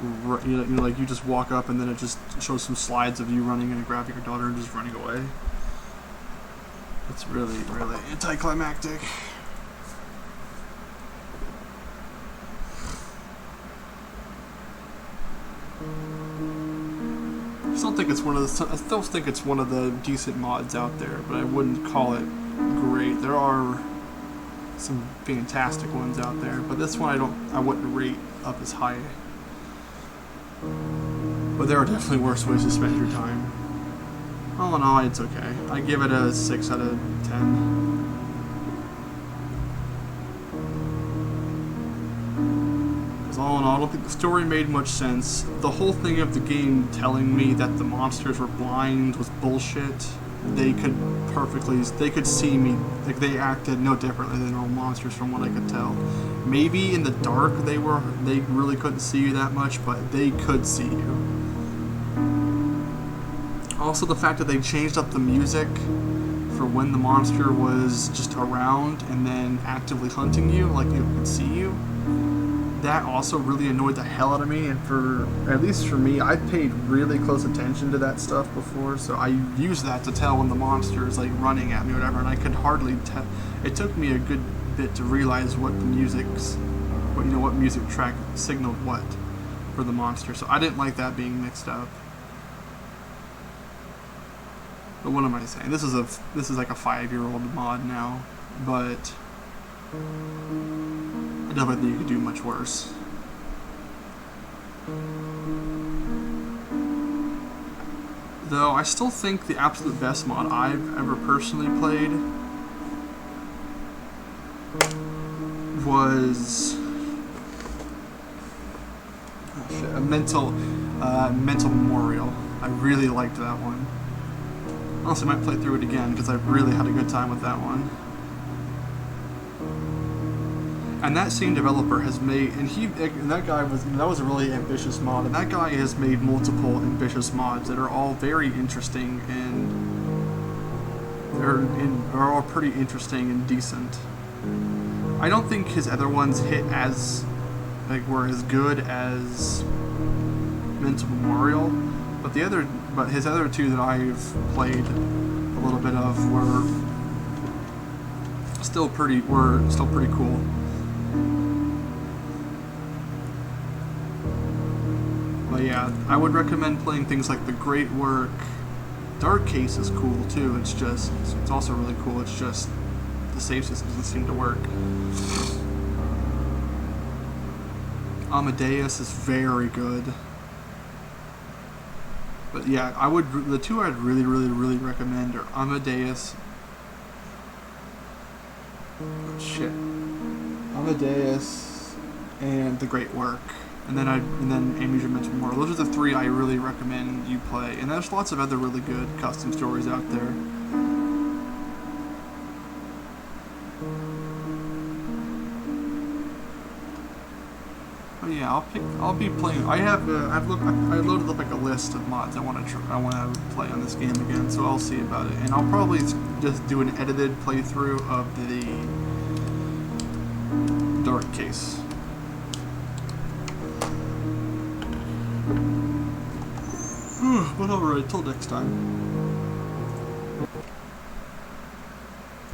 you just walk up and then it just shows some slides of you running and grabbing your daughter and just running away. It's really, really anticlimactic. I still think it's one of the decent mods out there, but I wouldn't call it great. There are some fantastic ones out there, but this one I wouldn't rate up as high. But there are definitely worse ways to spend your time. All in all, it's okay. I give it a 6 out of 10. Because all in all, I don't think the story made much sense. The whole thing of the game telling me that the monsters were blind was bullshit. They could see me. Like, they acted no differently than normal monsters from what I could tell. Maybe in the dark they really couldn't see you that much, but they could see you. Also, the fact that they changed up the music for when the monster was just around and then actively hunting you, like it could see you, that also really annoyed the hell out of me. And at least for me, I paid really close attention to that stuff before, so I used that to tell when the monster is like running at me or whatever, and I could hardly tell. It took me a good bit to realize what the what music track signaled what for the monster, so I didn't like that being mixed up. But what am I saying? This is like a 5-year-old mod now, but I definitely think you could do much worse. Though I still think the absolute best mod I've ever personally played was a mental memorial. I really liked that one. Honestly, I might play through it again because I really had a good time with that one. And that same developer has made, and that was a really ambitious mod, and that guy has made multiple ambitious mods that are all very interesting, and are all pretty interesting and decent. I don't think his other ones were as good as Mental Memorial, but his other two that I've played a little bit of were still pretty cool. But yeah, I would recommend playing things like The Great Work. Dark Case is cool too. It's also really cool. It's just the save system doesn't seem to work. Amadeus is very good. But yeah, the two I'd really, really, really recommend are Amadeus. Oh, shit. Amadeus and The Great Work. And then Amnesia Mental Memorial. Those are the three I really recommend you play. And there's lots of other really good custom stories out there. But yeah, I'll be playing. I loaded up like a list of mods I want to play on this game again. So I'll see about it. And I'll probably just do an edited playthrough of the Dark Case. But alright, till next time.